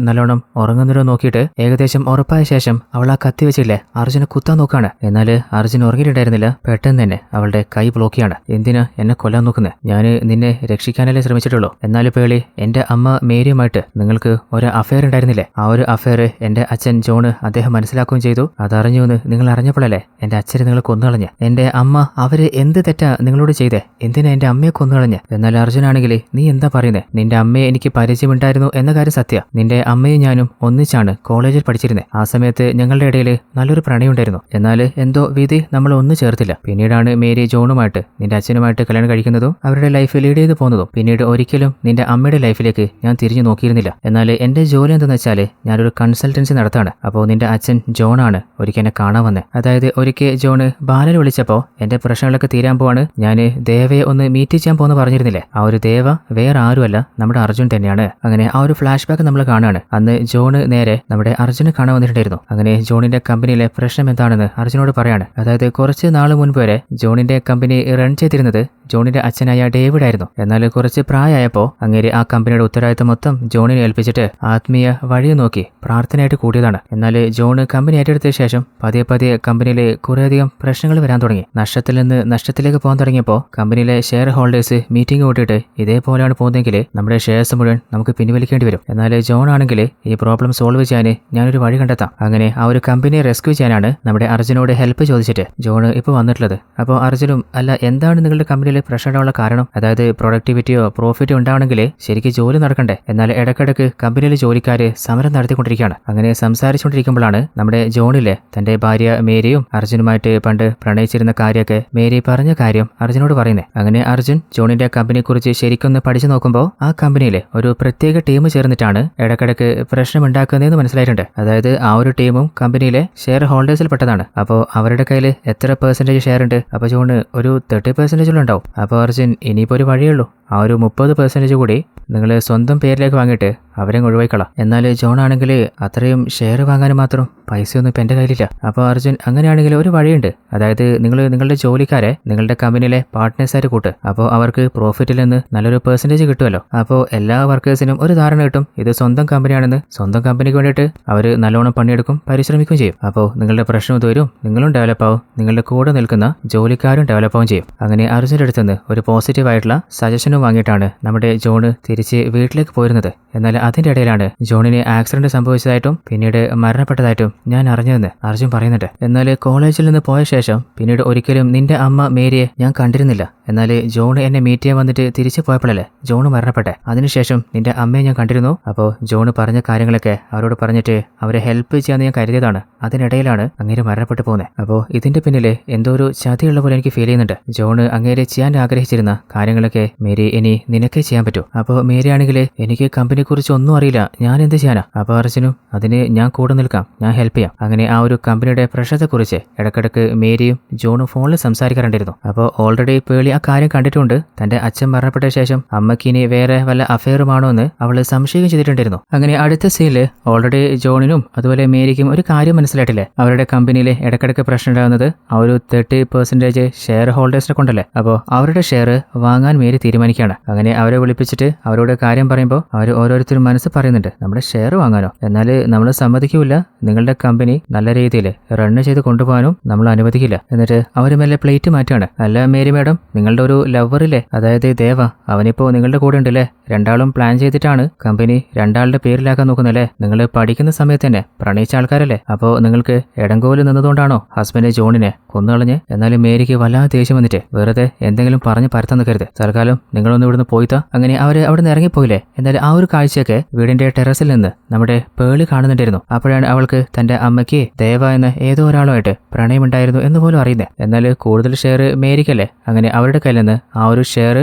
നല്ലോണം ഉറങ്ങുന്നവരോ നോക്കിയിട്ട് ഏകദേശം ഉറപ്പായ ശേഷം അവൾ ആ കത്തി വെച്ചില്ലേ അർജുനെ കുത്താൻ നോക്കാണ്. എന്നാൽ അർജുൻ ഉറങ്ങിയിട്ടുണ്ടായിരുന്നില്ല. പെട്ടെന്ന് തന്നെ അവളുടെ കൈ ബ്ലോക്ക് ചെയ്യാണ്. എന്തിനാ എന്നെ കൊല്ലാൻ നോക്കുന്നത്? ഞാൻ നിന്നെ രക്ഷിക്കാനല്ലേ ശ്രമിച്ചിട്ടുള്ളൂ. എന്നാൽ പേളി, എന്റെ അമ്മ മേരിയുമായിട്ട് നിങ്ങൾക്ക് ഒരു അഫയർ ഉണ്ടായിരുന്നില്ലേ? ആ ഒരു അഫയർ എന്റെ അച്ഛൻ ജോണ് അദ്ദേഹം മനസ്സിലാക്കുകയും ചെയ്തു. അതറിഞ്ഞു എന്ന് നിങ്ങൾ അറിഞ്ഞപ്പോഴല്ലേ എന്റെ അച്ഛനെ നിങ്ങൾ കൊന്നുകളഞ്ഞ്. എന്റെ അമ്മ അവര് എന്ത് തെറ്റാ നിങ്ങളോട് ചെയ്തേ? എന്തിനാ എന്റെ അമ്മയെ കൊന്നുകളഞ്ഞ്? എന്നാൽ അർജുനാണെങ്കിൽ നീ എന്താ പറയുന്നത്? നിന്റെ അമ്മയെ എനിക്ക് പരിചയമുണ്ടായിരുന്നു എന്ന കാര്യം സത്യ. നിന്റെ അമ്മയും ഞാനും ഒന്നിച്ചാണ് കോളേജിൽ പഠിച്ചിരുന്നത്. ആ സമയത്ത് ഞങ്ങളുടെ ഇടയിൽ നല്ലൊരു പ്രണയമുണ്ടായിരുന്നു. എന്നാൽ എന്തോ വിധി നമ്മൾ ഒന്നു ചേർത്തില്ല. പിന്നീടാണ് മേരി ജോണുമായിട്ട് നിന്റെ അച്ഛനുമായിട്ട് കല്യാണം കഴിക്കുന്നതും അവരുടെ ലൈഫ് ലീഡ് ചെയ്ത് പോകുന്നതും. പിന്നീട് ഒരിക്കലും നിന്റെ അമ്മയുടെ ലൈഫിലേക്ക് ഞാൻ തിരിഞ്ഞു നോക്കിയിരുന്നില്ല. എന്നാൽ എന്റെ ജോലി എന്താണെന്ന് വെച്ചാൽ ഞാനൊരു കൺസൾട്ടൻസി നടത്താണ്. അപ്പോൾ നിന്റെ അച്ഛൻ ജോണാണ് ഒരിക്കൽ എന്നെ കാണാൻ വന്നത്. അതായത് ഒരിക്കൽ ജോണ് ബാലനെ വിളിച്ചപ്പോൾ എന്റെ പ്രശ്നങ്ങളൊക്കെ തീരാൻ പോവാണ്, ഞാൻ ദേവയെ ഒന്ന് മീറ്റ് ചെയ്യാൻ പോകുന്ന പറഞ്ഞിരുന്നില്ലേ? ആ ഒരു ദേവ വേറെ ആരുമല്ല നമ്മുടെ അർജുൻ തന്നെയാണ്. അങ്ങനെ ആ ഒരു ഫ്ലാഷ് ബാക്ക് നമ്മൾ കാണുകയാണ്. അന്ന് ജോണ് നേരെ നമ്മുടെ അർജുനെ കാണാൻ വന്നിട്ടുണ്ടായിരുന്നു. അങ്ങനെ ജോണിന്റെ കമ്പനിയിലെ പ്രശ്നം എന്താണെന്ന് അർജുനോട് പറയാണ്. അതായത് കുറച്ച് നാൾ മുൻപ് വരെ ജോണിന്റെ കമ്പനി റൺ ചെയ്തിരുന്നത് ജോണിന്റെ അച്ഛനായ ഡേവിഡ് ആയിരുന്നു. എന്നാൽ കുറച്ച് പ്രായമായപ്പോൾ അങ്ങേര് ആ കമ്പനിയുടെ ഉത്തരവാദിത്തം മൊത്തം ജോണിനെ ഏൽപ്പിച്ചിട്ട് ആത്മീയ വഴിയെ നോക്കി പ്രാർത്ഥനയായിട്ട് കൂടിയതാണ്. എന്നാൽ ജോണ് കമ്പനി ഏറ്റെടുത്ത ശേഷം പതിയെ പതിയെ കമ്പനിയിൽ കുറേയധികം പ്രശ്നങ്ങൾ വരാൻ തുടങ്ങി. നഷ്ടത്തിൽ നിന്ന് നഷ്ടത്തിലേക്ക് പോകാൻ തുടങ്ങിയപ്പോൾ കമ്പനിയിലെ ഷെയർ ഹോൾഡേഴ്സ് മീറ്റിംഗ് കൂട്ടിയിട്ട് ഇതേപോലെയാണ് പോകുന്നതെങ്കിൽ നമ്മുടെ ഷെയർസ് മുഴുവൻ നമുക്ക് പിൻവലിക്കേണ്ടി വരും. എന്നാൽ ജോൺ ആണെങ്കിൽ ഈ പ്രോബ്ലം സോൾവ് ചെയ്യാൻ ഞാനൊരു വഴി കണ്ടെത്താം. അങ്ങനെ ആ ഒരു കമ്പനിയെ റെസ്ക്യൂ ചെയ്യാനാണ് നമ്മുടെ അർജുനോട് ഹെൽപ്പ് ചോദിച്ചിട്ട് ജോൺ ഇപ്പോൾ വന്നിട്ടുള്ളത്. അപ്പോൾ അർജുനും അല്ല, എന്താണ് നിങ്ങളുടെ കമ്പനിയിൽ പ്രശ്നം ഉണ്ടാവാനുള്ള കാരണം? അതായത് പ്രൊഡക്ടിവിറ്റിയോ പ്രോഫിറ്റോ ഉണ്ടാവണമെങ്കിൽ ശരിക്കും ജോലി നടക്കണ്ടേ? എന്നാൽ ഇടയ്ക്കിടയ്ക്ക് കമ്പനിയിലെ ജോലിക്കാർ സമരം നടത്തിക്കൊണ്ടിരിക്കുകയാണ്. അങ്ങനെ സംസാരിച്ചുകൊണ്ടിരിക്കുമ്പോഴാണ് നമ്മുടെ ജോണിലെ തന്റെ ഭാര്യ മേരിയും അർജുനുമായിട്ട് പണ്ട് പ്രണയിച്ചിരുന്ന കാര്യമൊക്കെ മേരി പറഞ്ഞ കാര്യം അർജുനോട് പറയുന്നത്. അങ്ങനെ അർജുൻ ജോണിന്റെ കമ്പനിയെക്കുറിച്ച് ശരിക്കൊന്ന് പഠിച്ചു നോക്കുമ്പോൾ ആ കമ്പനിയിലെ ഒരു പ്രത്യേക ടീം ചേർന്നിട്ടാണ് ഇടയ്ക്കിടയ്ക്ക് പ്രശ്നം ഉണ്ടാക്കുന്നതെന്ന് മനസ്സിലായിട്ടുണ്ട്. അതായത് ആ ഒരു ടീമും കമ്പനിയിലെ ഷെയർ ഹോൾഡേഴ്സിൽ പെട്ടതാണ്. അപ്പോൾ അവരുടെ കയ്യിൽ എത്ര പെർസെന്റേജ് ഷെയർ ഉണ്ട്? അപ്പോൾ ജോണ് ഒരു 30% ഉണ്ടാവും. അപ്പോൾ അർജുൻ ഇനിയിപ്പോൾ ഒരു വഴിയുള്ളൂ, ആ ഒരു 30% കൂടി നിങ്ങൾ സ്വന്തം പേരിലേക്ക് വാങ്ങിയിട്ട് അവരെ ഒഴിവായിക്കളാം. എന്നാൽ ജോൺ ആണെങ്കിൽ അത്രയും ഷെയർ വാങ്ങാൻ മാത്രം പൈസയൊന്നും ഇപ്പം എൻ്റെ കയ്യിലില്ല. അപ്പോൾ അർജുൻ അങ്ങനെയാണെങ്കിൽ ഒരു വഴിയുണ്ട്. അതായത് നിങ്ങൾ നിങ്ങളുടെ ജോലിക്കാരെ നിങ്ങളുടെ കമ്പനിയിലെ പാർട്ട്നേഴ്സായിട്ട് കൂട്ട്. അപ്പോൾ അവർക്ക് പ്രോഫിറ്റിൽ നിന്ന് നല്ലൊരു പെർസെൻറ്റേജ് കിട്ടുമല്ലോ. അപ്പോൾ എല്ലാ വർക്കേഴ്സിനും ഒരു ധാരണ കിട്ടും ഇത് സ്വന്തം കമ്പനിയാണെന്ന്. സ്വന്തം കമ്പനിക്ക് വേണ്ടിയിട്ട് അവർ നല്ലോണം പണിയെടുക്കും, പരിശ്രമിക്കുകയും ചെയ്യും. അപ്പോൾ നിങ്ങളുടെ പ്രശ്നം തീരും, നിങ്ങളും ഡെവലപ്പ് ആവും, നിങ്ങളുടെ കൂടെ നിൽക്കുന്ന ജോലിക്കാരും ഡെവലപ്പ് ആവും ചെയ്യും. അങ്ങനെ അർജുൻ്റെ അടുത്തുനിന്ന് ഒരു പോസിറ്റീവായിട്ടുള്ള സജഷനും വാങ്ങിയിട്ടാണ് നമ്മുടെ ജോണ് തിരിച്ച് വീട്ടിലേക്ക് പോയിരുന്നത്. എന്നാൽ അതിന്റെ ഇടയിലാണ് ജോണിന് ആക്സിഡന്റ് സംഭവിച്ചതായിട്ടും പിന്നീട് മരണപ്പെട്ടതായിട്ടും ഞാൻ അറിഞ്ഞതെന്ന് അർജുൻ പറയുന്നുണ്ട്. എന്നാൽ കോളേജിൽ നിന്ന് പോയ ശേഷം പിന്നീട് ഒരിക്കലും നിന്റെ അമ്മ മേരിയെ ഞാൻ കണ്ടിരുന്നില്ല. എന്നാൽ ജോൺ എന്നെ മീറ്റ് ചെയ്യാൻ വന്നിട്ട് തിരിച്ചു പോയപ്പോഴല്ലേ ജോണ് മരണപ്പെട്ടെ. അതിനുശേഷം നിന്റെ അമ്മയെ ഞാൻ കണ്ടിരുന്നു. അപ്പോൾ ജോണ് പറഞ്ഞ കാര്യങ്ങളൊക്കെ അവരോട് പറഞ്ഞിട്ട് അവരെ ഹെൽപ്പ് ചെയ്യാന്ന് ഞാൻ കരുതിയതാണ്. അതിനിടയിലാണ് അങ്ങേര് മരണപ്പെട്ടു പോകുന്നത്. അപ്പോൾ ഇതിന്റെ പിന്നിൽ എന്തോ ഒരു ചതിയുള്ള പോലെ എനിക്ക് ഫീൽ ചെയ്യുന്നുണ്ട്. ജോണ് അങ്ങേരെ ചെയ്യാൻ ആഗ്രഹിച്ചിരുന്ന കാര്യങ്ങളൊക്കെ മേരി ഇനി നിനക്കേ ചെയ്യാൻ പറ്റൂ. അപ്പോൾ മേരി ആണെങ്കിൽ എനിക്ക് കമ്പനിയെ കുറിച്ച് ഒന്നും അറിയില്ല, ഞാൻ എന്ത് ചെയ്യാനാ? അപ്പോൾ അർജുനും അതിന് ഞാൻ കൂടെ നിൽക്കാം, ഞാൻ ഹെൽപ്പ് ചെയ്യാം. അങ്ങനെ ആ ഒരു കമ്പനിയുടെ പ്രശ്നത്തെക്കുറിച്ച് ഇടക്കിടക്ക് മേരിയും ജോണും ഫോണിൽ സംസാരിക്കാറുണ്ടായിരുന്നു. അപ്പോൾ ഓൾറെഡി പേളി ആ കാര്യം കണ്ടിട്ടുണ്ട്. തന്റെ അച്ഛൻ മരണപ്പെട്ട ശേഷം അമ്മയ്ക്ക് ഇനി വേറെ വല്ല അഫെയറുമാണോ എന്ന് അവള് സംശയം ചെയ്തിട്ടുണ്ടായിരുന്നു. അങ്ങനെ അടുത്ത സീനില് ഓൾറെഡി ജോണിനും അതുപോലെ മേരിക്കും ഒരു കാര്യം മനസ്സിലായിട്ടില്ലേ, അവരുടെ കമ്പനിയിൽ ഇടക്കിടക്ക് പ്രശ്നം ഉണ്ടാകുന്നത് ആ ഒരു 30% ഷെയർ ഹോൾഡേഴ്സിനെ കൊണ്ടല്ലേ. അപ്പോൾ അവരുടെ ഷെയർ വാങ്ങാൻ മേരി തീരുമാനിക്കുകയാണ്. അങ്ങനെ അവരെ വിളിപ്പിച്ചിട്ട് അവരോട് കാര്യം പറയുമ്പോൾ അവർ ഓരോരുത്തരും മനസ്സ് പറയുന്നുണ്ട്, നമ്മുടെ ഷെയർ വാങ്ങാനോ? എന്നാൽ നമ്മൾ സമ്മതിക്കൂല, നിങ്ങളുടെ കമ്പനി നല്ല രീതിയിൽ റണ്ണ് ചെയ്ത് കൊണ്ടുപോകാനും നമ്മൾ അനുവദിക്കില്ല. എന്നിട്ട് അവർ മെല്ലെ പ്ലേറ്റ് മാറ്റുകയാണ്. അല്ല മേരി മാഡം, നിങ്ങളുടെ ഒരു ലവറില്ലേ, അതായത് ദേവ, അവനിപ്പോ നിങ്ങളുടെ കൂടെ ഉണ്ടല്ലേ? രണ്ടാളും പ്ലാൻ ചെയ്തിട്ടാണ് കമ്പനി രണ്ടാളുടെ പേരിലാക്കാൻ നോക്കുന്നല്ലേ? നിങ്ങൾ പഠിക്കുന്ന സമയത്ത് തന്നെ പ്രണയിച്ച ആൾക്കാരല്ലേ? അപ്പോൾ നിങ്ങൾക്ക് ഇടങ്കോല് നിന്നതുകൊണ്ടാണോ ഹസ്ബൻഡ് ജോണിനെ കൊന്നുകളഞ്ഞ്? എന്നാലും മേരിക്ക് വല്ലാതെ ദേഷ്യം വന്നിട്ട് വെറുതെ എന്തെങ്കിലും പറഞ്ഞ് പരത്താൻ നിൽക്കരുത്, തൽക്കാലം നിങ്ങളൊന്ന് ഇവിടുന്ന് പോയിത്താ. അങ്ങനെ അവര് അവിടെ നിന്ന് ഇറങ്ങിപ്പോയില്ലേ. എന്നാൽ ആ ഒരു കാഴ്ചയൊക്കെ വീടിന്റെ ടെറസിൽ നിന്ന് നമ്മുടെ പേളി കാണുന്നുണ്ടായിരുന്നു. അപ്പോഴാണ് അവൾക്ക് തന്റെ അമ്മയ്ക്ക് ദേവ എന്ന ഏതോ ഒരാളുമായിട്ട് പ്രണയമുണ്ടായിരുന്നു എന്ന് പോലും അറിയുന്നത്. എന്നാൽ കൂടുതൽ ഷെയർ മേരിക്കല്ലേ. അങ്ങനെ അവരുടെ കയ്യിൽ നിന്ന് ആ ഒരു ഷെയർ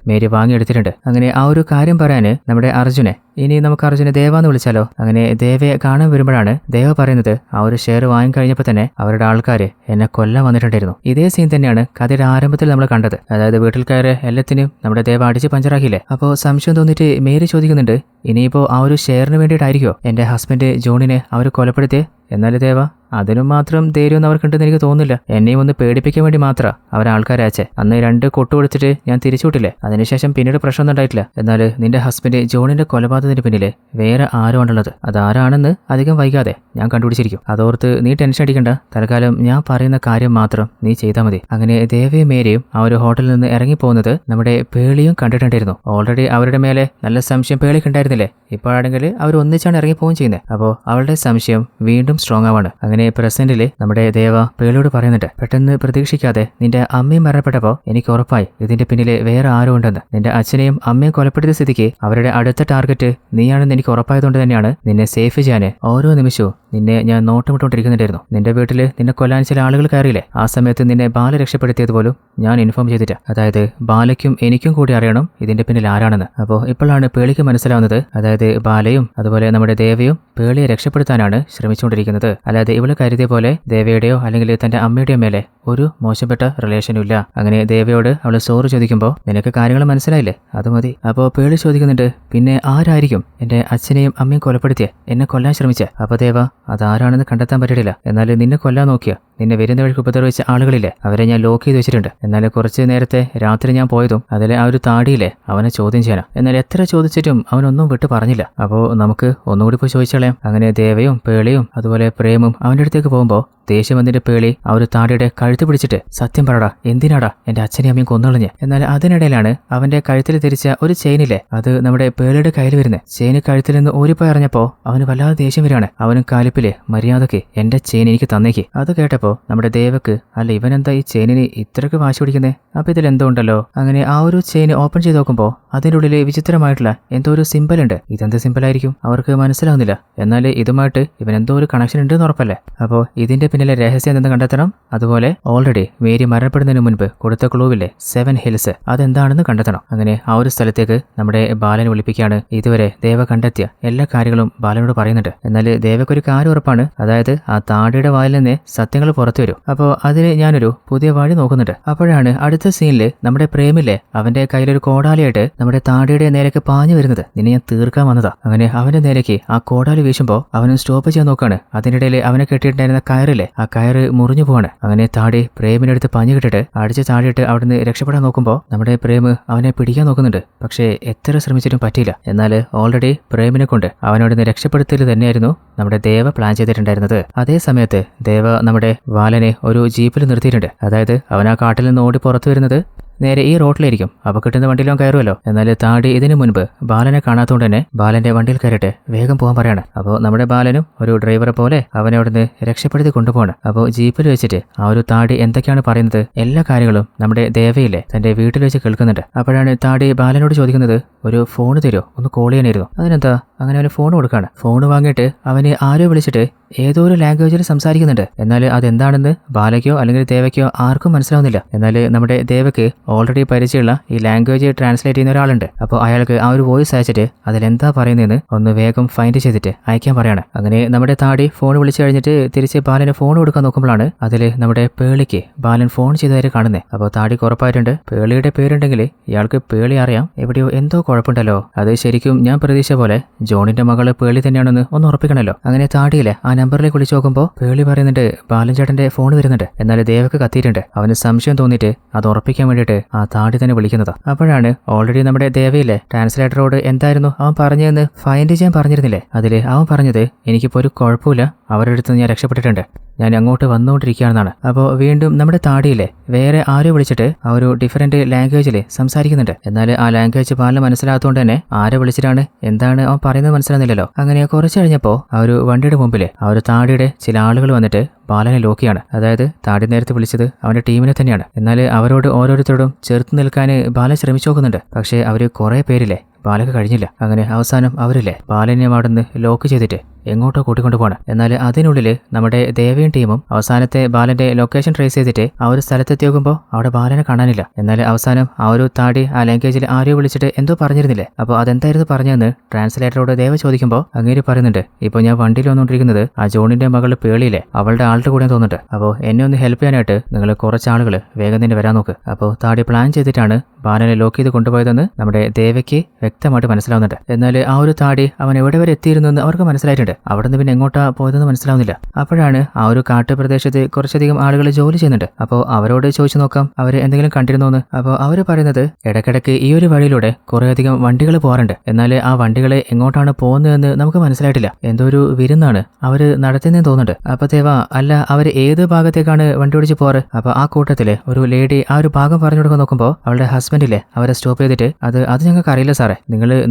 മേരി വാങ്ങിയെടുത്തിട്ടുണ്ട്. അങ്ങനെ ആ ഒരു കാര്യം പറയാന് നമ്മുടെ അർജുനെ, ഇനി നമുക്ക് അർജുനെ ദേവ എന്ന് വിളിച്ചാലോ? അങ്ങനെ ദേവയെ കാണാൻ വരുമ്പോഴാണ് ദേവ പറയുന്നത്, ആ ഒരു ഷെയർ വാങ്ങിക്കഴിഞ്ഞപ്പോൾ തന്നെ അവരുടെ ആൾക്കാർ എന്നെ കൊല്ലാൻ വന്നിട്ടുണ്ടായിരുന്നു. ഇതേ സീൻ തന്നെയാണ് കഥയുടെ ആരംഭത്തിൽ നമ്മൾ കണ്ടത്. അതായത് വീട്ടിൽ കയറി എല്ലാത്തിനും നമ്മുടെ ദേവ അടിച്ച് പഞ്ചറാക്കിയില്ലേ. അപ്പോൾ സംശയം തോന്നിയിട്ട് മേരി ചോദിക്കുന്നുണ്ട്, ഇനിയിപ്പോൾ ആ ഒരു ഷെയറിന് വേണ്ടിയിട്ടായിരിക്കുമോ എൻ്റെ ഹസ്ബൻഡ് ജോണിനെ അവർ കൊലപ്പെടുത്തിയേ? എന്നാൽ ദേവ, അതിനും മാത്രം ധൈര്യമൊന്നും അവർക്കുണ്ടെന്ന് എനിക്ക് തോന്നുന്നില്ല. എന്നെയും ഒന്ന് പേടിപ്പിക്കാൻ വേണ്ടി മാത്രം അവരാൾക്കാരയച്ചേ. അന്ന് 2 കൊട്ടു കൊടുത്തിട്ട് ഞാൻ തിരിച്ചുവിട്ടില്ലേ. അതിനുശേഷം പിന്നീട് പ്രശ്നമൊന്നും ഉണ്ടായിട്ടില്ല. എന്നാൽ നിന്റെ ഹസ്ബൻഡ് ജോണിന്റെ കൊലപാതകത്തിന് പിന്നിലെ വേറെ ആരോ ആണുള്ളത്. അതാരാണെന്ന് അധികം വൈകാതെ ഞാൻ കണ്ടുപിടിച്ചിരിക്കും. അതോർത്ത് നീ ടെൻഷൻ അടിക്കണ്ട, തൽക്കാലം ഞാൻ പറയുന്ന കാര്യം മാത്രം നീ ചെയ്താൽ മതി. അങ്ങനെ ദേവയും മേരിയും ആ ഒരു ഹോട്ടലിൽ നിന്ന് ഇറങ്ങിപ്പോകുന്നത് നമ്മുടെ പേളിയും കണ്ടിട്ടുണ്ടായിരുന്നു. ഓൾറെഡി അവരുടെ മേലെ നല്ല സംശയം പേളിക്കുണ്ടായിരുന്നില്ലേ. ഇപ്പോഴാണെങ്കിൽ അവർ ഒന്നിച്ചാണ് ഇറങ്ങിപ്പോവുകയും ചെയ്യുന്നത്. അപ്പോൾ അവളുടെ സംശയം വീണ്ടും സ്ട്രോങ് ആവാണ്. അങ്ങനെ പ്രസന്റില് നമ്മുടെ ദേവ പേളിയോട് പറയുന്നുണ്ട്, പെട്ടെന്ന് പ്രതീക്ഷിക്കാതെ നിന്റെ അമ്മയും മരണപ്പെട്ടപ്പോൾ എനിക്ക് ഉറപ്പായി ഇതിന്റെ പിന്നിലെ വേറെ ആരോ ഉണ്ടെന്ന്. നിന്റെ അച്ഛനെയും അമ്മയും കൊലപ്പെടുത്തിയ സ്ഥിതിക്ക് അവരുടെ അടുത്ത ടാർഗറ്റ് നീയാണെന്ന് എനിക്ക് ഉറപ്പായതുകൊണ്ട് തന്നെയാണ് നിന്നെ സേഫ് ചെയ്യാൻ ഓരോ നിമിഷവും നിന്നെ ഞാൻ നോട്ടമിട്ടുകൊണ്ടിരിക്കുന്നുണ്ടായിരുന്നു. നിന്റെ വീട്ടിൽ നിന്നെ കൊല്ലാൻ ചില ആളുകൾ കയറിയില്ലേ, ആ സമയത്ത് നിന്നെ ബാല രക്ഷപ്പെടുത്തിയത് പോലും ഞാൻ ഇൻഫോം ചെയ്തിട്ട്. അതായത് ബാലയ്ക്കും എനിക്കും കൂടി അറിയണം ഇതിന്റെ പിന്നിൽ ആരാണെന്ന്. അപ്പോൾ ഇപ്പോഴാണ് പേളിക്ക് മനസ്സിലാവുന്നത്, അതായത് ബാലയും അതുപോലെ നമ്മുടെ ദേവയും പേളിയെ രക്ഷപ്പെടുത്താനാണ് ശ്രമിച്ചുകൊണ്ടിരിക്കുന്നത്. അല്ലാതെ ഇവള് കരുതിയ പോലെ ദേവയുടെയോ അല്ലെങ്കിൽ തന്റെ അമ്മയുടെയോ മേലെ ഒരു മോശപ്പെട്ട റിലേഷനും ഇല്ല. അങ്ങനെ ദേവയോട് അവള് സോറി ചോദിക്കുമ്പോൾ നിനക്ക് കാര്യങ്ങൾ മനസ്സിലായില്ലേ, അത് മതി. അപ്പോൾ പേളി ചോദിക്കുന്നുണ്ട്, പിന്നെ ആരായിരിക്കും എന്റെ അച്ഛനെയും അമ്മയും കൊലപ്പെടുത്തിയ എന്നെ കൊല്ലാൻ ശ്രമിച്ചേ? അപ്പോൾ ദേവ, അതാരാണെന്ന് കണ്ടെത്താൻ പറ്റിയിട്ടില്ല. എന്നാൽ നിന്നെ കൊല്ലാൻ നോക്കിയ നിന്നെ വരുന്ന വഴിക്ക് ഉപദ്രവിച്ച ആളുകളില്ലേ, അവരെ ഞാൻ ലോക്ക് ചെയ്ത് വെച്ചിട്ടുണ്ട്. എന്നാൽ കുറച്ച് നേരത്തെ രാത്രി ഞാൻ പോയതും അതിലെ ആ ഒരു താടിയില്ലേ അവനെ ചോദ്യം ചെയ്യാനാ. എന്നാൽ എത്ര ചോദിച്ചിട്ടും അവനൊന്നും വിട്ട് പറഞ്ഞില്ല. അപ്പോൾ നമുക്ക് ഒന്നുകൂടി പോയി ചോദിച്ചളയാം. അങ്ങനെ ദേവയും പേളിയും അതുപോലെ പ്രേമും അവന്റെ അടുത്തേക്ക് പോകുമ്പോൾ ദേഷ്യം വന്നിട്ട് പേളി ആ ഒരു താടിയുടെ കഴുത്ത് പിടിച്ചിട്ട് സത്യം പറടാ എന്തിനാടാ എന്റെ അച്ഛനെയും അമ്മയും കൊന്നളഞ്ഞ്. എന്നാൽ അതിനിടയിലാണ് അവന്റെ കഴുത്തിൽ തിരിച്ച ഒരു ചെയിനില്ലേ അത് നമ്മുടെ പേളിയുടെ കയ്യിൽ വരുന്നത്. ചെയിന് കഴുത്തിൽ നിന്ന് ഊരിപ്പോയി അറിഞ്ഞപ്പോ അവന് വല്ലാതെ ദേഷ്യം വരികയാണ്. അവനും കാലിപ്പില് മര്യാദക്ക് എന്റെ ചെയിൻ എനിക്ക് തന്നേക്ക്. അത് കേട്ടപ്പോ നമ്മുടെ ദേവക്ക് അല്ല ഇവനെന്താ ഈ ചെയിനിന് ഇത്രക്ക് വാശി പിടിക്കുന്നേ, അപ്പൊ ഇതിൽ എന്തോ ഉണ്ടല്ലോ. അങ്ങനെ ആ ഒരു ചെയിൻ ഓപ്പൺ ചെയ്ത് നോക്കുമ്പോ അതിന്റെ ഉള്ളില് വിചിത്രമായിട്ടുള്ള എന്തോ ഒരു സിമ്പിൾ ഉണ്ട്. ഇതെന്ത് സിമ്പിൾ ആയിരിക്കും അവർക്ക് മനസ്സിലാവുന്നില്ല. എന്നാൽ ഇതുമായിട്ട് ഇവൻ എന്തോ ഒരു കണക്ഷൻ ഉണ്ടെന്ന് ഉറപ്പല്ലേ. അപ്പോ ഇതിന്റെ പിന്നിലെ രഹസ്യം എന്തെന്ന് കണ്ടെത്തണം. അതുപോലെ ഓൾറെഡി മേരി മരണപ്പെടുന്നതിന് മുൻപ് കൊടുത്ത ക്ലൂവില്ലേ 7 ഹിൽസ് അതെന്താണെന്ന് കണ്ടെത്തണം. അങ്ങനെ ആ ഒരു സ്ഥലത്തേക്ക് നമ്മുടെ ബാലനെ വിളിപ്പിക്കുകയാണ്. ഇതുവരെ ദേവ കണ്ടെത്തിയ എല്ലാ കാര്യങ്ങളും ബാലനോട് പറയുന്നുണ്ട്. എന്നാൽ ദേവക്കൊരു കാര്യം ഉറപ്പാണ്, അതായത് ആ താടിയുടെ വായിൽ നിന്ന് സത്യങ്ങൾ പുറത്തു വരും. അപ്പോൾ അതിന് ഞാനൊരു പുതിയ വഴി നോക്കുന്നുണ്ട്. അപ്പോഴാണ് അടുത്ത സീനില് നമ്മുടെ പ്രേമില്ലേ അവന്റെ കയ്യിലൊരു കോടാലിയായിട്ട് നമ്മുടെ താടിയുടെ നേരേക്ക് പാഞ്ഞു വരുന്നത്. നിന്നെ ഞാൻ തീർക്കാൻ വന്നതാ. അങ്ങനെ അവന്റെ നേരേക്ക് ആ കോടാലി വീശുമ്പോ അവനും സ്റ്റോപ്പ് ചെയ്യാൻ നോക്കാണ്. അതിനിടയിൽ അവനെ കെട്ടിയിട്ടുണ്ടായിരുന്ന കയറില്ലേ ആ കയറ് മുറിഞ്ഞു പോവാണ്. അങ്ങനെ താടി പ്രേമിനെടുത്ത് പാഞ്ഞു കിട്ടിട്ട് അടിച്ച് താടിയിട്ട് അവിടുന്ന് രക്ഷപ്പെടാൻ നോക്കുമ്പോ നമ്മുടെ പ്രേമ് അവനെ പിടിക്കാൻ നോക്കുന്നുണ്ട്. പക്ഷേ എത്ര ശ്രമിച്ചിട്ടും പറ്റിയില്ല. എന്നാൽ ഓൾറെഡി പ്രേമിനെ കൊണ്ട് അവനോട് രക്ഷപ്പെടുത്തൽ തന്നെയായിരുന്നു നമ്മുടെ ദേവ പ്ലാൻ ചെയ്തിട്ടുണ്ടായിരുന്നത്. അതേ സമയത്ത് ദേവ നമ്മുടെ ബാലനെ ഒരു ജീപ്പിൽ നിർത്തിയിട്ടുണ്ട്. അതായത് അവൻ ആ കാട്ടിൽ നിന്ന് ഓടി പുറത്തു വരുന്നത് നേരെ ഈ റോഡിലായിരിക്കും. അപ്പൊ കിട്ടുന്ന വണ്ടിയിലും കയറുമല്ലോ. എന്നാൽ താടി ഇതിനു മുൻപ് ബാലനെ കാണാത്തതുകൊണ്ട് തന്നെ ബാലന്റെ വണ്ടിയിൽ കയറിയിട്ട് വേഗം പോകാൻ പറയാണ്. അപ്പോൾ നമ്മുടെ ബാലനും ഒരു ഡ്രൈവറെ പോലെ അവനെ അവിടുന്ന് രക്ഷപ്പെടുത്തി കൊണ്ടുപോകണം. അപ്പോൾ ജീപ്പിൽ വെച്ചിട്ട് ആ ഒരു താടി എന്തൊക്കെയാണ് പറയുന്നത് എല്ലാ കാര്യങ്ങളും നമ്മുടെ ദേവയിലെ തന്റെ വീട്ടിൽ വെച്ച് കേൾക്കുന്നുണ്ട്. അപ്പോഴാണ് താടി ബാലനോട് ചോദിക്കുന്നത് ഒരു ഫോൺ തരുമോ, ഒന്ന് കോൾ ചെയ്യാനായിരുന്നു. അതിനെന്താ അങ്ങനെ അവന് ഫോൺ കൊടുക്കാണ്. ഫോൺ വാങ്ങിയിട്ട് അവന് ആരോ വിളിച്ചിട്ട് ഏതോ ഒരു ലാംഗ്വേജിൽ സംസാരിക്കുന്നുണ്ട്. എന്നാൽ അതെന്താണെന്ന് ബാലയ്ക്കോ അല്ലെങ്കിൽ ദേവയ്ക്കോ ആർക്കും മനസ്സിലാവുന്നില്ല. എന്നാൽ നമ്മുടെ ദേവയ്ക്ക് ഓൾറെഡി പരിചയമുള്ള ഈ ലാംഗ്വേജ് ട്രാൻസ്ലേറ്റ് ചെയ്യുന്ന ഒരാളുണ്ട്. അപ്പോൾ അയാൾക്ക് ആ ഒരു വോയിസ് അയച്ചിട്ട് അതിലെന്താ പറയുന്നതെന്ന് ഒന്ന് വേഗം ഫൈൻഡ് ചെയ്തിട്ട് അയക്കാൻ പറയാണ്. അങ്ങനെ നമ്മുടെ താടി ഫോൺ വിളിച്ചു കഴിഞ്ഞിട്ട് തിരിച്ച് ബാലന് ഫോൺ കൊടുക്കാൻ നോക്കുമ്പോഴാണ് അതിൽ നമ്മുടെ പേളിക്ക് ബാലൻ ഫോൺ ചെയ്തതായി കാണുന്നത്. അപ്പോൾ താടിക്ക് ഉറപ്പായിട്ടുണ്ട് പേളിയുടെ പേരുണ്ടെങ്കിൽ ഇയാൾക്ക് പേളി അറിയാം, എവിടെയോ എന്തോ കുഴപ്പമുണ്ടല്ലോ. അത് ശരിക്കും ഞാൻ പ്രതീക്ഷ പോലെ ജോണിന്റെ മകള് പേളി തന്നെയാണെന്ന് ഒന്ന് ഉറപ്പിക്കണല്ലോ. അങ്ങനെ താടിയിലെ ആ നമ്പറിലേക്ക് വിളിച്ചു നോക്കുമ്പോൾ പേളി പറയുന്നുണ്ട് ബാലൻ ചേട്ടന്റെ ഫോൺ വരുന്നുണ്ട്. എന്നാൽ ദേവക്ക് കത്തിയിട്ടുണ്ട്. അവന് സംശയം തോന്നിയിട്ട് അത് ഉറപ്പിക്കാൻ വേണ്ടിയിട്ട് ആ താടി തന്നെ വിളിക്കുന്നതാ. അപ്പോഴാണ് ഓൾറെഡി നമ്മുടെ ദേവയിലെ ട്രാൻസ്ലേറ്ററോട് എന്തായിരുന്നു അവൻ പറഞ്ഞതെന്ന് ഫൈൻഡ് ചെയ്യാൻ പറഞ്ഞിരുന്നില്ലേ. അതിൽ അവൻ പറഞ്ഞത് എനിക്കിപ്പോൾ ഒരു കുഴപ്പമില്ല, അവരുടെ അടുത്ത് ഞാൻ രക്ഷപ്പെട്ടിട്ടുണ്ട്, ഞാൻ അങ്ങോട്ട് വന്നുകൊണ്ടിരിക്കുകയാണെന്നാണ്. അപ്പോൾ വീണ്ടും നമ്മുടെ താടിയിലെ വേറെ ആരോ വിളിച്ചിട്ട് ആ ഒരു ഡിഫറെന്റ് ലാംഗ്വേജിൽ സംസാരിക്കുന്നുണ്ട്. എന്നാൽ ആ ലാംഗ്വേജ് ബാലിന് മനസ്സിലാത്തതുകൊണ്ട് തന്നെ ആരെ വിളിച്ചിട്ടാണ് എന്താണ് അവൻ പറയുന്നത് മനസ്സിലാകുന്നില്ലല്ലോ. അങ്ങനെ കുറച്ച് കഴിഞ്ഞപ്പോൾ ആ ഒരു വണ്ടിയുടെ മുമ്പിൽ ആ ഒരു താടിയുടെ ചില ആളുകൾ വന്നിട്ട് ബാലനെ ലോക്കിയാണ്. അതായത് താടി നേരത്തെ വിളിച്ചത് അവന്റെ ടീമിനെ തന്നെയാണ്. എന്നാൽ അവരോട് ഓരോരുത്തരോടും ചെറുത്ത് നിൽക്കാൻ ബാലൻ ശ്രമിച്ചു നോക്കുന്നുണ്ട്. പക്ഷേ അവര് കുറെ പേരില്ലേ ബാലക്ക് കഴിഞ്ഞില്ല. അങ്ങനെ അവസാനം അവരില്ലേ ബാലനെ അവിടുന്ന് ലോക്ക് ചെയ്തിട്ട് എങ്ങോട്ടോ കൂട്ടിക്കൊണ്ടു പോകണം. എന്നാൽ അതിനുള്ളിൽ നമ്മുടെ ദേവയും ടീമും അവസാനത്തെ ബാലന്റെ ലൊക്കേഷൻ ട്രേസ് ചെയ്തിട്ട് ആ ഒരു സ്ഥലത്തെത്തി നോക്കുമ്പോൾ അവിടെ ബാലനെ കാണാനില്ല. എന്നാൽ അവസാനം ആ ഒരു താടി ആ ലാംഗ്വേജിൽ ആരെയോ വിളിച്ചിട്ട് എന്തോ പറഞ്ഞിരുന്നില്ലേ. അപ്പോൾ അതെന്തായിരുന്നു പറഞ്ഞതെന്ന് ട്രാൻസ്ലേറ്ററോട് ദേവ ചോദിക്കുമ്പോൾ അങ്ങേര് പറയുന്നുണ്ട് ഇപ്പോൾ ഞാൻ വണ്ടിയിൽ വന്നുകൊണ്ടിരിക്കുന്നത് ആ ജോണിന്റെ മകൾ പേളിയിലെ അവളുടെ ആളുടെ കൂടെ തോന്നുന്നുണ്ട്. അപ്പോൾ എന്നെ ഒന്ന് ഹെൽപ്പ് ചെയ്യാനായിട്ട് നിങ്ങൾ കുറച്ച് ആളുകൾ വേഗം തന്നെ വരാൻ നോക്ക്. അപ്പോൾ താടി പ്ലാൻ ചെയ്തിട്ടാണ് ബാലനെ ലോക്ക് ചെയ്ത് കൊണ്ടുപോയതെന്ന് നമ്മുടെ ദേവയ്ക്ക് വ്യക്തമായിട്ട് മനസ്സിലാവുന്നുണ്ട്. എന്നാൽ ആ ഒരു താടി അവൻ എവിടെ വരെ എത്തിയിരുന്നു എന്ന് അവർക്ക് മനസ്സിലായിട്ടുണ്ട്. അവിടെ നിന്ന് പിന്നെ എങ്ങോട്ടാ പോയതെന്ന് മനസ്സിലാവുന്നില്ല. അപ്പോഴാണ് ആ ഒരു കാട്ടുപ്രദേശത്ത് കുറച്ചധികം ആളുകൾ ജോലി ചെയ്യുന്നുണ്ട്. അപ്പോൾ അവരോട് ചോദിച്ചു നോക്കാം അവർ എന്തെങ്കിലും കണ്ടിരുന്നോ എന്ന്. അപ്പോൾ അവർ പറയുന്നത് ഇടയ്ക്കിടയ്ക്ക് ഈ ഒരു വഴിയിലൂടെ കുറേയധികം വണ്ടികൾ പോകാറുണ്ട്. എന്നാൽ ആ വണ്ടികളെ എങ്ങോട്ടാണ് പോകുന്നതെന്ന് നമുക്ക് മനസ്സിലായിട്ടില്ല. എന്തോ ഒരു വിരുന്നാണ് അവര് നടത്തുന്നതെന്ന് തോന്നുന്നുണ്ട്. അപ്പൊ ദേവ അല്ല അവർ ഏത് ഭാഗത്തേക്കാണ് വണ്ടി ഓടിച്ച് പോറ്? അപ്പൊ ആ കൂട്ടത്തില് ഒരു ലേഡി ആ ഒരു ഭാഗം പറഞ്ഞു കൊടുക്കാൻ നോക്കുമ്പോൾ അവളുടെ ഹസ്ബൻഡില്ലേ അവരെ സ്റ്റോപ്പ് ചെയ്തിട്ട് അത് ഞങ്ങൾക്ക് അറിയില്ല സാറേ,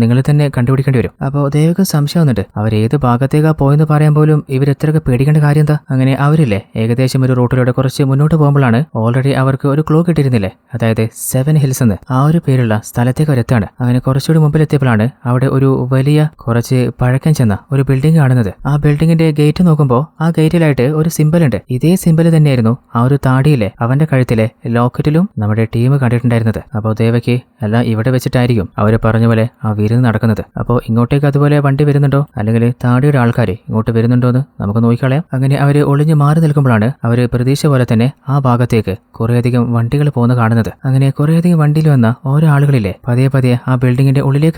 നിങ്ങൾ തന്നെ കണ്ടുപിടിക്കേണ്ടി വരും. അപ്പോൾ ദേവക്ക് സംശയം വന്നിട്ട് അവർ ഏത് ഭാഗത്തേക്കാ പോയെന്ന് പറയാൻ പോലും ഇവരെത്രയൊക്കെ പേടിക്കേണ്ട കാര്യം എന്താ? അങ്ങനെ അവരില്ലേ ഏകദേശം ഒരു റൂട്ടിലൂടെ കുറച്ച് മുന്നോട്ട് പോകുമ്പോഴാണ് ഓൾറെഡി അവർക്ക് ഒരു ക്ലൂ കിട്ടിയിരുന്നില്ലേ, അതായത് 7 ഹിൽസ് എന്ന് ആ ഒരു പേരുള്ള സ്ഥലത്തേക്ക് അവരെത്താണ്. അങ്ങനെ കുറച്ചുകൂടി മുമ്പിലെത്തിയപ്പോഴാണ് അവിടെ ഒരു വലിയ കുറച്ച് പഴക്കം ചെന്ന ഒരു ബിൽഡിംഗ് കാണുന്നത്. ആ ബിൽഡിംഗിന്റെ ഗേറ്റ് നോക്കുമ്പോൾ ആ ഗേറ്റിലായിട്ട് ഒരു സിമ്പൽ ഉണ്ട്. ഇതേ സിമ്പൽ തന്നെയായിരുന്നു ആ ഒരു താടിയിലെ അവന്റെ കഴുത്തിലെ ലോക്കറ്റിലും നമ്മുടെ ടീം കണ്ടിട്ടുണ്ടായിരുന്നത്. അപ്പോൾ ദേവയ്ക്ക് അല്ല ഇവിടെ വെച്ചിട്ടായിരിക്കും അവര് പറഞ്ഞ പോലെ ആ വിരുന്ന് നടക്കുന്നത്. അപ്പോൾ ഇങ്ങോട്ടേക്ക് അതുപോലെ വണ്ടി വരുന്നുണ്ടോ അല്ലെങ്കിൽ താടിയുടെ ആൾക്കാർ ഇങ്ങോട്ട് വരുന്നുണ്ടോ എന്ന് നമുക്ക് നോക്കിക്കളയാം. അങ്ങനെ അവര് ഒളിഞ്ഞു മാറി നിൽക്കുമ്പോഴാണ് അവര് പ്രതീക്ഷ പോലെ തന്നെ ആ ഭാഗത്തേക്ക് കുറേയധികം വണ്ടികൾ പോകുന്ന കാണുന്നത്. അങ്ങനെ കുറേയധികം വണ്ടിയിൽ വന്ന ഓരോ ആളുകളില്ലേ പതിയെ ആ ബിൽഡിങ്ങിന്റെ ഉള്ളിലേക്ക്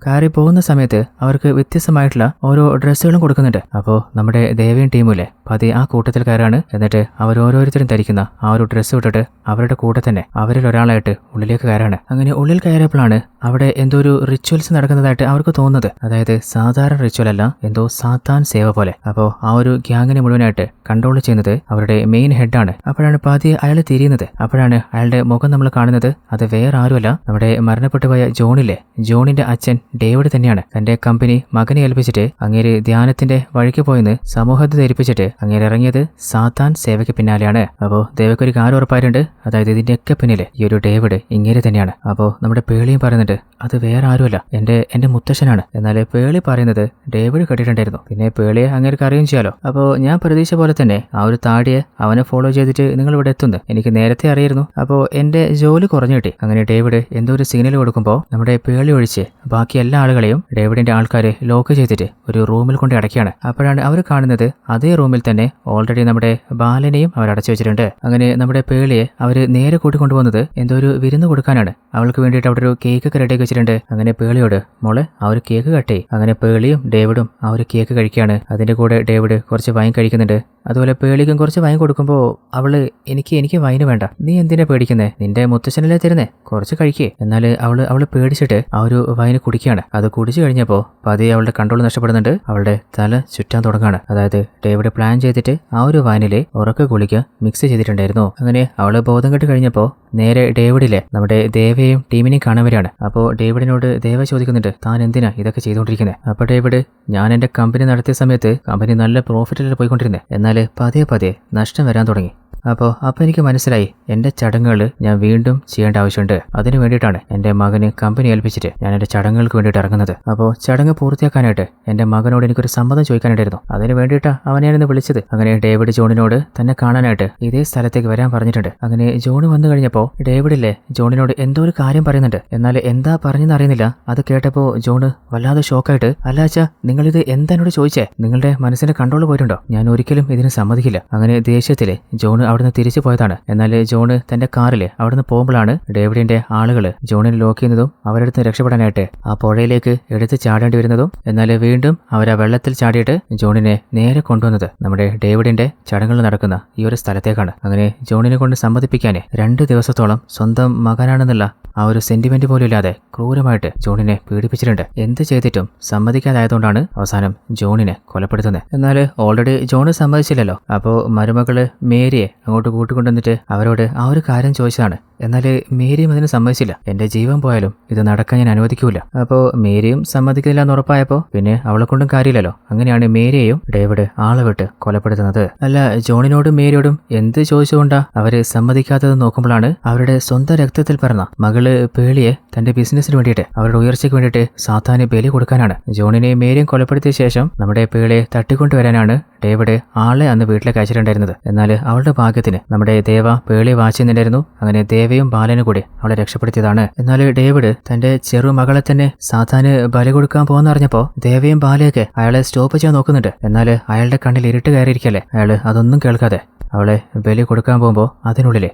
കയറി പോകുന്ന സമയത്ത് അവർക്ക് വ്യത്യസ്തമായിട്ടുള്ള ഓരോ ഡ്രസ്സുകളും കൊടുക്കുന്നുണ്ട്. അപ്പോൾ നമ്മുടെ ദേവയും ടീമുമില്ലേ പതിയെ ആ കൂട്ടത്തിൽ കയറാണ്. എന്നിട്ട് അവരോരോരുത്തരും ധരിക്കുന്ന ആ ഒരു ഡ്രസ്സ് വിട്ടിട്ട് അവരുടെ കൂടെ തന്നെ അവരിൽ ഒരാളായിട്ട് ഉള്ളിലേക്ക് കയറാണ്. അങ്ങനെ ഉള്ളിൽ കയറിയപ്പോഴാണ് അവിടെ എന്തോ ഒരു റിച്വൽസ് നടക്കുന്നതായിട്ട് അവർക്ക് തോന്നുന്നത്. അതായത് സാധാരണ റിച്വൽ അല്ല, എന്തോ സാത്താൻ സേവ പോലെ. അപ്പോൾ ആ ഒരു ഗ്യാങ്ങിനെ മുഴുവനായിട്ട് കൺട്രോൾ ചെയ്യുന്നത് അവരുടെ മെയിൻ ഹെഡാണ്. അപ്പോഴാണ് പതിയെ അയാൾ തിരിയുന്നത്. അപ്പോഴാണ് അയാളുടെ മുഖം നമ്മൾ കാണുന്നത്. അത് വേറെ ആരുമല്ല, നമ്മുടെ മരണപ്പെട്ടുപോയ ജോണില്ലേ, ജോണിന്റെ അച്ഛൻ ഡേവിഡ് തന്നെയാണ്. തന്റെ കമ്പനി മകനെ ഏൽപ്പിച്ചിട്ട് അങ്ങേര് ധ്യാനത്തിന്റെ വഴിക്ക് പോയെന്ന് സമൂഹത്തെ ധരിപ്പിച്ചിട്ട് അങ്ങേര് ഇറങ്ങിയത് സാത്താൻ സേവയ്ക്ക് പിന്നാലെയാണ്. അപ്പോൾ ദേവയ്ക്ക് ഒരു കാര്യം ഉറപ്പായിട്ടുണ്ട്, അതായത് ഇതിന്റെയൊക്കെ പിന്നില് ഈ ഒരു ഡേവിഡ് ഇങ്ങേര് തന്നെയാണ്. അപ്പോൾ നമ്മുടെ പേളിയും പറയുന്നുണ്ട് അത് വേറെ ആരുമല്ല, എന്റെ മുത്തശ്ശനാണ്. എന്നാൽ പേളി പറയുന്നത് ഡേവിഡ് കണ്ടിട്ടുണ്ടായിരുന്നു. പിന്നെ പേളിയെ അങ്ങേർക്ക് അറിയുകയും ചെയ്യാലോ. അപ്പോൾ ഞാൻ പ്രതീക്ഷ പോലെ തന്നെ ആ ഒരു താടിയെ അവനെ ഫോളോ ചെയ്തിട്ട് നിങ്ങൾ ഇവിടെ എത്തുന്നത് എനിക്ക് നേരത്തെ അറിയായിരുന്നു. അപ്പോൾ എന്റെ ജോലി കുറഞ്ഞു കിട്ടി. അങ്ങനെ ഡേവിഡ് എന്തോ ഒരു സിഗ്നൽ കൊടുക്കുമ്പോൾ നമ്മുടെ പേളി ഒഴിച്ച് ബാക്കി എല്ലാ ആളുകളെയും ഡേവിഡിന്റെ ആൾക്കാരെ ലോക്ക് ചെയ്തിട്ട് ഒരു റൂമിൽ കൊണ്ട് അടയ്ക്കുകയാണ്. അപ്പോഴാണ് അവർ കാണുന്നത് അതേ റൂമിൽ തന്നെ ഓൾറെഡി നമ്മുടെ ബാലനെയും അവർ അടച്ചു വെച്ചിട്ടുണ്ട്. അങ്ങനെ നമ്മുടെ പേളിയെ അവര് നേരെ കൂട്ടിക്കൊണ്ടുപോകുന്നത് എന്തോ ഒരു വിരുന്ന് കൊടുക്കാനാണ്. അവൾക്ക് വേണ്ടിയിട്ട് അവിടെ ഒരു കേക്ക് ഒക്കെ റെഡിയാക്കി വെച്ചിട്ടുണ്ട്. അങ്ങനെ പേളിയോട് മോളെ ആ ഒരു കേക്ക് കട്ടേ. അങ്ങനെ പേളിയും ഡേവിഡും ആ ഒരു കേക്ക് കഴിക്കുകയാണ്. അതിന്റെ കൂടെ ഡേവിഡ് കുറച്ച് വൈൻ കഴിക്കുന്നുണ്ട്. അതുപോലെ പേളിക്കും കുറച്ച് വൈൻ കൊടുക്കുമ്പോൾ അവള് എനിക്ക് വൈന് വേണ്ട, നീ എന്തിനാ പേടിക്കുന്നേ, നിന്റെ മുത്തച്ഛനല്ലേ തരുന്നേ, കുറച്ച് കഴിക്കേ. എന്നാൽ അവള് പേടിച്ചിട്ട് ആ ഒരു വൈന് കുടിക്കുകയാണ്. അത് കുടിച്ചു കഴിഞ്ഞപ്പോൾ പതിയെ അവളുടെ കൺട്രോൾ നഷ്ടപ്പെടുന്നുണ്ട്. അവളുടെ തല ചുറ്റാൻ തുടങ്ങാണ്. അതായത് ഡേവിഡ് പ്ലാൻ ചെയ്തിട്ട് ആ ഒരു വൈനിലെ ഉറക്ക ഗുളിക മിക്സ് ചെയ്തിട്ടുണ്ടായിരുന്നു. അങ്ങനെ അവള് ബോധം കെട്ട് കഴിഞ്ഞപ്പോൾ നേരെ ഡേവിഡിലെ നമ്മുടെ ദേവയെയും ടീമിനെയും കാണാൻ വരികയാണ്. അപ്പോൾ ഡേവിഡിനോട് ദേവ ചോദിക്കുന്നുണ്ട് താൻ എന്തിനാ ഇതൊക്കെ ചെയ്തുകൊണ്ടിരിക്കുന്നത്. അപ്പോൾ ഡേവിഡ് ഞാൻ എന്റെ കമ്പനി നടത്തിയ സമയത്ത് കമ്പനി നല്ല പ്രോഫിറ്റിൽ പോയിക്കൊണ്ടിരുന്നത്, എന്നാൽ പതിയെ നഷ്ടം വരാൻ തുടങ്ങി. അപ്പോൾ എനിക്ക് മനസ്സിലായി എൻ്റെ ചടങ്ങുകൾ ഞാൻ വീണ്ടും ചെയ്യേണ്ട ആവശ്യമുണ്ട്. അതിനു വേണ്ടിയിട്ടാണ് എൻ്റെ മകന് കമ്പനി ഏൽപ്പിച്ചിട്ട് ഞാൻ എൻ്റെ ചടങ്ങുകൾക്ക് വേണ്ടിയിട്ട് ഇറങ്ങുന്നത്. അപ്പോൾ ചടങ്ങ് പൂർത്തിയാക്കാനായിട്ട് എൻ്റെ മകനോട് എനിക്കൊരു സമ്മതം ചോദിക്കാനായിട്ടായിരുന്നു. അതിന് വേണ്ടിയിട്ടാണ് അവനെയാണെന്ന് വിളിച്ചത്. അങ്ങനെ ഡേവിഡ് ജോണിനോട് തന്നെ കാണാനായിട്ട് ഇതേ സ്ഥലത്തേക്ക് വരാൻ പറഞ്ഞിട്ടുണ്ട്. അങ്ങനെ ജോൺ വന്നു കഴിഞ്ഞപ്പോൾ ഡേവിഡില്ലേ ജോണിനോട് എന്തോ ഒരു കാര്യം പറയുന്നുണ്ട്. എന്നാൽ എന്താ പറഞ്ഞെന്ന് അറിയുന്നില്ല. അത് കേട്ടപ്പോൾ ജോണ് വല്ലാതെ ഷോക്കായിട്ട് അല്ലാച്ചാ നിങ്ങളിത് എന്താ എന്നോട് ചോദിച്ചേ, നിങ്ങളുടെ മനസ്സിന്റെ കൺട്രോൾ പോയിട്ടുണ്ടോ, ഞാൻ ഒരിക്കലും ഇതിന് സമ്മതിക്കില്ല. അങ്ങനെ ദേഷ്യത്തില് ജോണ് അവിടുന്ന് തിരിച്ചു പോയതാണ്. എന്നാൽ ജോണ് തന്റെ കാറിൽ അവിടുന്ന് പോകുമ്പോഴാണ് ഡേവിഡിന്റെ ആളുകൾ ജോണിനെ ലോക്ക് ചെയ്യുന്നതും അവരെടുത്ത് രക്ഷപ്പെടാനായിട്ട് ആ പുഴയിലേക്ക് എടുത്ത് ചാടേണ്ടി വരുന്നതും. എന്നാൽ വീണ്ടും അവർ ആ വെള്ളത്തിൽ ചാടിയിട്ട് ജോണിനെ നേരെ കൊണ്ടുവന്നത് നമ്മുടെ ഡേവിഡിന്റെ ചടങ്ങുകൾ നടക്കുന്ന ഈ ഒരു സ്ഥലത്തേക്കാണ്. അങ്ങനെ ജോണിനെ കൊണ്ട് സമ്മതിപ്പിക്കാനേ 2 ദിവസത്തോളം സ്വന്തം മകനാണെന്നുള്ള ആ ഒരു സെന്റിമെന്റ് പോലും ഇല്ലാതെ ക്രൂരമായിട്ട് ജോണിനെ പീഡിപ്പിച്ചിട്ടുണ്ട്. എന്ത് ചെയ്തിട്ടും സമ്മതിക്കാതായതുകൊണ്ടാണ് അവസാനം ജോണിനെ കൊലപ്പെടുത്തുന്നത്. എന്നാൽ ഓൾറെഡി ജോണ് സമ്മതിച്ചില്ലല്ലോ. അപ്പോൾ മരുമകള് മേരിയെ അങ്ങോട്ട് കൂട്ടിക്കൊണ്ടുവന്നിട്ട് അവരോട് ആ ഒരു കാര്യം ചോദിച്ചതാണ്. എന്നാൽ മേരിയും അതിന് സമ്മതിച്ചില്ല. എന്റെ ജീവൻ പോയാലും ഇത് നടക്കാൻ ഞാൻ അനുവദിക്കൂല. അപ്പോൾ മേരിയും സമ്മതിക്കില്ല എന്ന് ഉറപ്പായപ്പോൾ പിന്നെ അവളെ കൊണ്ടും കാര്യമില്ലല്ലോ. അങ്ങനെയാണ് മേരിയെയും ഡേവിഡ് ആളെ വിട്ട് കൊലപ്പെടുത്തുന്നത്. അല്ല ജോണിനോടും മേരിയോടും എന്ത് ചോദിച്ചുകൊണ്ടാ അവര് സമ്മതിക്കാത്തത് നോക്കുമ്പോഴാണ് അവരുടെ സ്വന്തം രക്തത്തിൽ പിറന്ന മകള് പേളിയെ തന്റെ ബിസിനസ്സിന് വേണ്ടിയിട്ട് അവരുടെ ഉയർച്ചയ്ക്ക് വേണ്ടിയിട്ട് സാത്താന് ബലി കൊടുക്കാനാണ് ജോണിനെയും മേരിയും കൊലപ്പെടുത്തിയ ശേഷം നമ്മുടെ പേളിയെ തട്ടിക്കൊണ്ടുവരാനാണ് ഡേവിഡ് ആളെ അന്ന് വീട്ടിലേക്ക് അയച്ചിട്ടുണ്ടായിരുന്നത്. എന്നാൽ അവളുടെ ഭാഗ്യത്തിന് നമ്മുടെ ദേവ പേളിയെ വായിച്ചിട്ടുണ്ടായിരുന്നു. അങ്ങനെ ദേവയും ബാലനും കൂടി അവളെ രക്ഷപ്പെടുത്തിയതാണ്. എന്നാൽ ഡേവിഡ് തന്റെ ചെറുമകളെ തന്നെ സാത്താന് ബലി കൊടുക്കാൻ പോകുന്നറിഞ്ഞപ്പോ ദേവയും ബാലയൊക്കെ അയാളെ സ്റ്റോപ്പ് ചെയ്യാൻ നോക്കുന്നുണ്ട്. എന്നാൽ അയാളുടെ കണ്ണിൽ ഇരുട്ട് കയറിയിരിക്കല്ലേ. അയാള് അതൊന്നും കേൾക്കാതെ അവളെ ബലി കൊടുക്കാൻ പോകുമ്പോൾ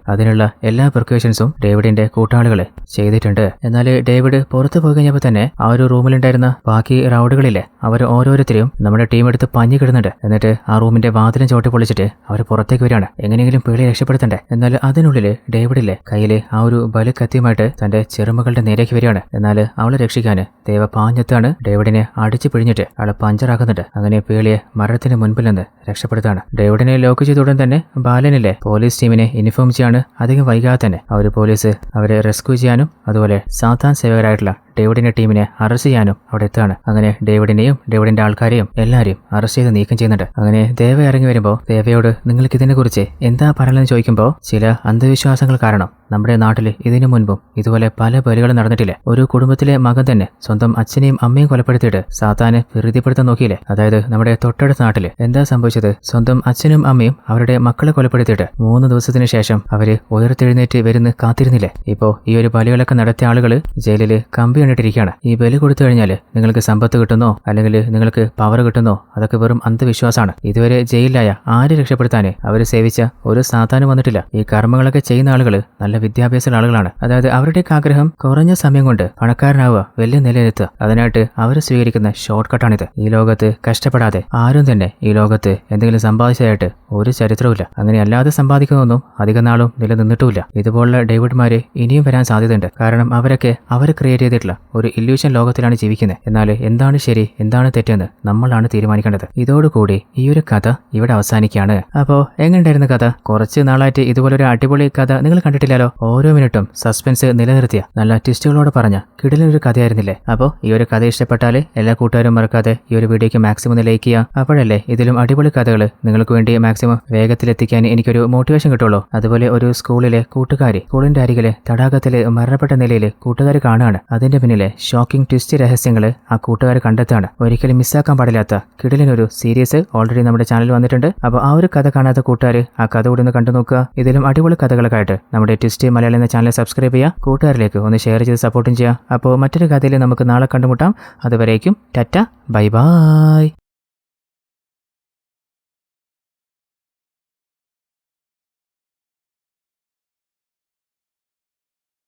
അതിനുള്ള എല്ലാ പ്രിക്കോഷൻസും ഡേവിഡിന്റെ കൂട്ടാളികള് ചെയ്തിട്ടുണ്ട്. എന്നാൽ ഡേവിഡ് പുറത്തു പോയി കഴിഞ്ഞപ്പോൾ തന്നെ ആ ഒരു റൂമിലുണ്ടായിരുന്ന ബാക്കി റൗഡുകളില്ലേ അവർ ഓരോരുത്തരെയും നമ്മുടെ ടീം എടുത്ത് പഞ്ഞി കിടുന്നുണ്ട്. എന്നിട്ട് ആ റൂമിന്റെ വാതിലും ചോട്ടി പൊളിച്ചിട്ട് അവർ പുറത്തേക്ക് വരികയാണ്. എങ്ങനെയെങ്കിലും പേളിയെ രക്ഷപ്പെടുത്തണ്ടേ. എന്നാൽ അതിനുള്ളിൽ ഡേവിഡിലെ കയ്യില് ആ ഒരു ബലി കത്തിയുമായിട്ട് തന്റെ ചെറുമകളുടെ നേരേക്ക് വരികയാണ്. എന്നാൽ അവളെ രക്ഷിക്കാന് ദേവ പാഞ്ഞെത്താണ് ഡേവിഡിനെ അടിച്ചു പിഴിഞ്ഞിട്ട് അവളെ പഞ്ചറാക്കുന്നുണ്ട്. അങ്ങനെ പേളിയെ മരണത്തിന് മുൻപിൽ നിന്ന് രക്ഷപ്പെടുത്താണ്. ഡേവിഡിനെ ലോക്ക് ചെയ്ത ഉടൻ തന്നെ ബാലനിലെ പോലീസ് ടീമിനെ ഇൻഫോം ചെയ്യാണ്. അധികം വൈകാതെ തന്നെ പോലീസ് അവരെ റെസ്ക്യൂ ചെയ്യാനും അതുപോലെ സാത്താൻ സേവകരായിട്ടുള്ള ഡേവിഡിന്റെ ടീമിനെ അറസ്റ്റ് ചെയ്യാനും അവിടെ എത്തുകയാണ്. അങ്ങനെ ഡേവിഡിനെയും ഡേവിഡിന്റെ ആൾക്കാരെയും എല്ലാവരെയും അറസ്റ്റ് ചെയ്ത് നീക്കം ചെയ്യുന്നുണ്ട്. അങ്ങനെ ദേവ ഇറങ്ങി വരുമ്പോൾ ദേവയോട് നിങ്ങൾക്ക് ഇതിനെ കുറിച്ച് എന്താ പറയുന്നതെന്ന് ചോദിക്കുമ്പോൾ ചില അന്ധവിശ്വാസങ്ങൾ കാരണം നമ്മുടെ നാട്ടിൽ ഇതിനു മുൻപും ഇതുപോലെ പല ബലികളും നടന്നിട്ടില്ലേ. ഒരു കുടുംബത്തിലെ മകൻ തന്നെ സ്വന്തം അച്ഛനെയും അമ്മയും കൊലപ്പെടുത്തിയിട്ട് സാത്താനെ പ്രീതിപ്പെടുത്താൻ നോക്കിയില്ലേ. അതായത് നമ്മുടെ തൊട്ടടുത്ത നാട്ടില് എന്താ സംഭവിച്ചത്, സ്വന്തം അച്ഛനും അമ്മയും അവരുടെ മക്കളെ കൊലപ്പെടുത്തിയിട്ട് 3 ദിവസത്തിന് ശേഷം അവര് ഉയർത്തെഴുന്നേറ്റ് വരുന്ന കാത്തിരുന്നില്ലേ. ഇപ്പോ ഈ ഒരു ബലികളൊക്കെ നടത്തിയ ആളുകള് ജയിലില് കമ്പി കണ്ടിട്ടിരിക്കുകയാണ്. ഈ ബലി കൊടുത്തു കഴിഞ്ഞാൽ നിങ്ങൾക്ക് സമ്പത്ത് കിട്ടുന്നോ അല്ലെങ്കിൽ നിങ്ങൾക്ക് പവർ കിട്ടുന്നോ അതൊക്കെ വെറും അന്ധവിശ്വാസമാണ്. ഇതുവരെ ജയിലിലായ ആര് രക്ഷപ്പെടുത്താനേ അവര് സേവിച്ച ഒരു സാത്താനും വന്നിട്ടില്ല. ഈ കർമ്മങ്ങളൊക്കെ ചെയ്യുന്ന ആളുകൾ നല്ല വിദ്യാഭ്യാസമുള്ള ആളുകളാണ്. അതായത് അവരുടെയൊക്കെ ആഗ്രഹം കുറഞ്ഞ സമയം കൊണ്ട് പണക്കാരനാവുക, വലിയ നിലയിലെത്തുക. അതിനായിട്ട് അവർ സ്വീകരിക്കുന്ന ഷോർട്ട് കട്ടാണിത്. ഈ ലോകത്ത് കഷ്ടപ്പെടാതെ ആരും തന്നെ ഈ ലോകത്ത് എന്തെങ്കിലും സമ്പാദിച്ചതായിട്ട് ഒരു ചരിത്രവുമില്ല. അങ്ങനെ അല്ലാതെ സമ്പാദിക്കുന്നതൊന്നും അധിക നാളും നിലനിന്നിട്ടുമില്ല. ഇതുപോലുള്ള ഡേവിഡ്മാര് ഇനിയും വരാൻ സാധ്യതയുണ്ട്. കാരണം അവരൊക്കെ അവർ ക്രിയേറ്റ് ചെയ്തിട്ടുള്ള ഒരു ഇല്യൂഷൻ ലോകത്തിലാണ് ജീവിക്കുന്നത്. എന്നാൽ എന്താണ് ശരി എന്താണ് തെറ്റെന്ന് നമ്മളാണ് തീരുമാനിക്കേണ്ടത്. ഇതോടുകൂടി ഈ ഒരു കഥ ഇവിടെ അവസാനിക്കുകയാണ്. അപ്പോൾ എങ്ങനെയുണ്ടായിരുന്ന കഥ? കുറച്ച് നാളായിട്ട് ഇതുപോലൊരു അടിപൊളി കഥ നിങ്ങൾ കണ്ടിട്ടില്ലല്ലോ. ഓരോ മിനിറ്റും സസ്പെൻസ് നിലനിർത്തിയ നല്ല ട്വിസ്റ്റുകളോട് പറഞ്ഞ കിടിലൊരു കഥയായിരുന്നില്ലേ? അപ്പോൾ ഈ ഒരു കഥ ഇഷ്ടപ്പെട്ടാൽ എല്ലാ കൂട്ടുകാരും മറക്കാതെ ഈ ഒരു വീഡിയോക്ക് മാക്സിമം ലൈക്ക് ചെയ്യുക. അപ്പോഴല്ലേ ഇതിലും അടിപൊളി കഥകൾ നിങ്ങൾക്ക് വേണ്ടി മാക്സിമം വേഗത്തിലെത്തിക്കാൻ എനിക്കൊരു മോട്ടിവേഷൻ കിട്ടുള്ളൂ. അതുപോലെ ഒരു സ്കൂളിലെ കൂട്ടുകാരി സ്കൂളിന്റെ അരികിലെ തടാകത്തിലെ മരണപ്പെട്ട നിലയിൽ കൂട്ടുകാർ കാണുകയാണ്. അതിന്റെ പിന്നിലെ ഷോക്കിംഗ് ട്വിസ്റ്റ് രഹസ്യങ്ങൾ ആ കൂട്ടുകാർ കണ്ടെത്താണ്. ഒരിക്കലും മിസ്സാക്കാൻ പാടില്ലാത്ത കിടിലനൊരു സീരീസ് ഓൾറെഡി നമ്മുടെ ചാനൽ വന്നിട്ടുണ്ട്. അപ്പോൾ ആ ഒരു കഥ കാണാത്ത കൂട്ടുകാർ ആ കഥ കൂടി ഒന്ന് കണ്ടു നോക്കുക. ഇതിലും അടിപൊളി കഥകളൊക്കെ ആയിട്ട് നമ്മുടെ ട്വിസ്റ്റ് മലയാളം എന്ന ചാനൽ സബ്സ്ക്രൈബ് ചെയ്യുക. കൂട്ടുകാരിലേക്ക് ഒന്ന് ഷെയർ ചെയ്ത് സപ്പോർട്ടും ചെയ്യുക. അപ്പോൾ മറ്റൊരു കഥയിൽ നമുക്ക് നാളെ കണ്ടുമുട്ടാം. അതുവരേക്കും ടാറ്റ ബൈ ബൈ.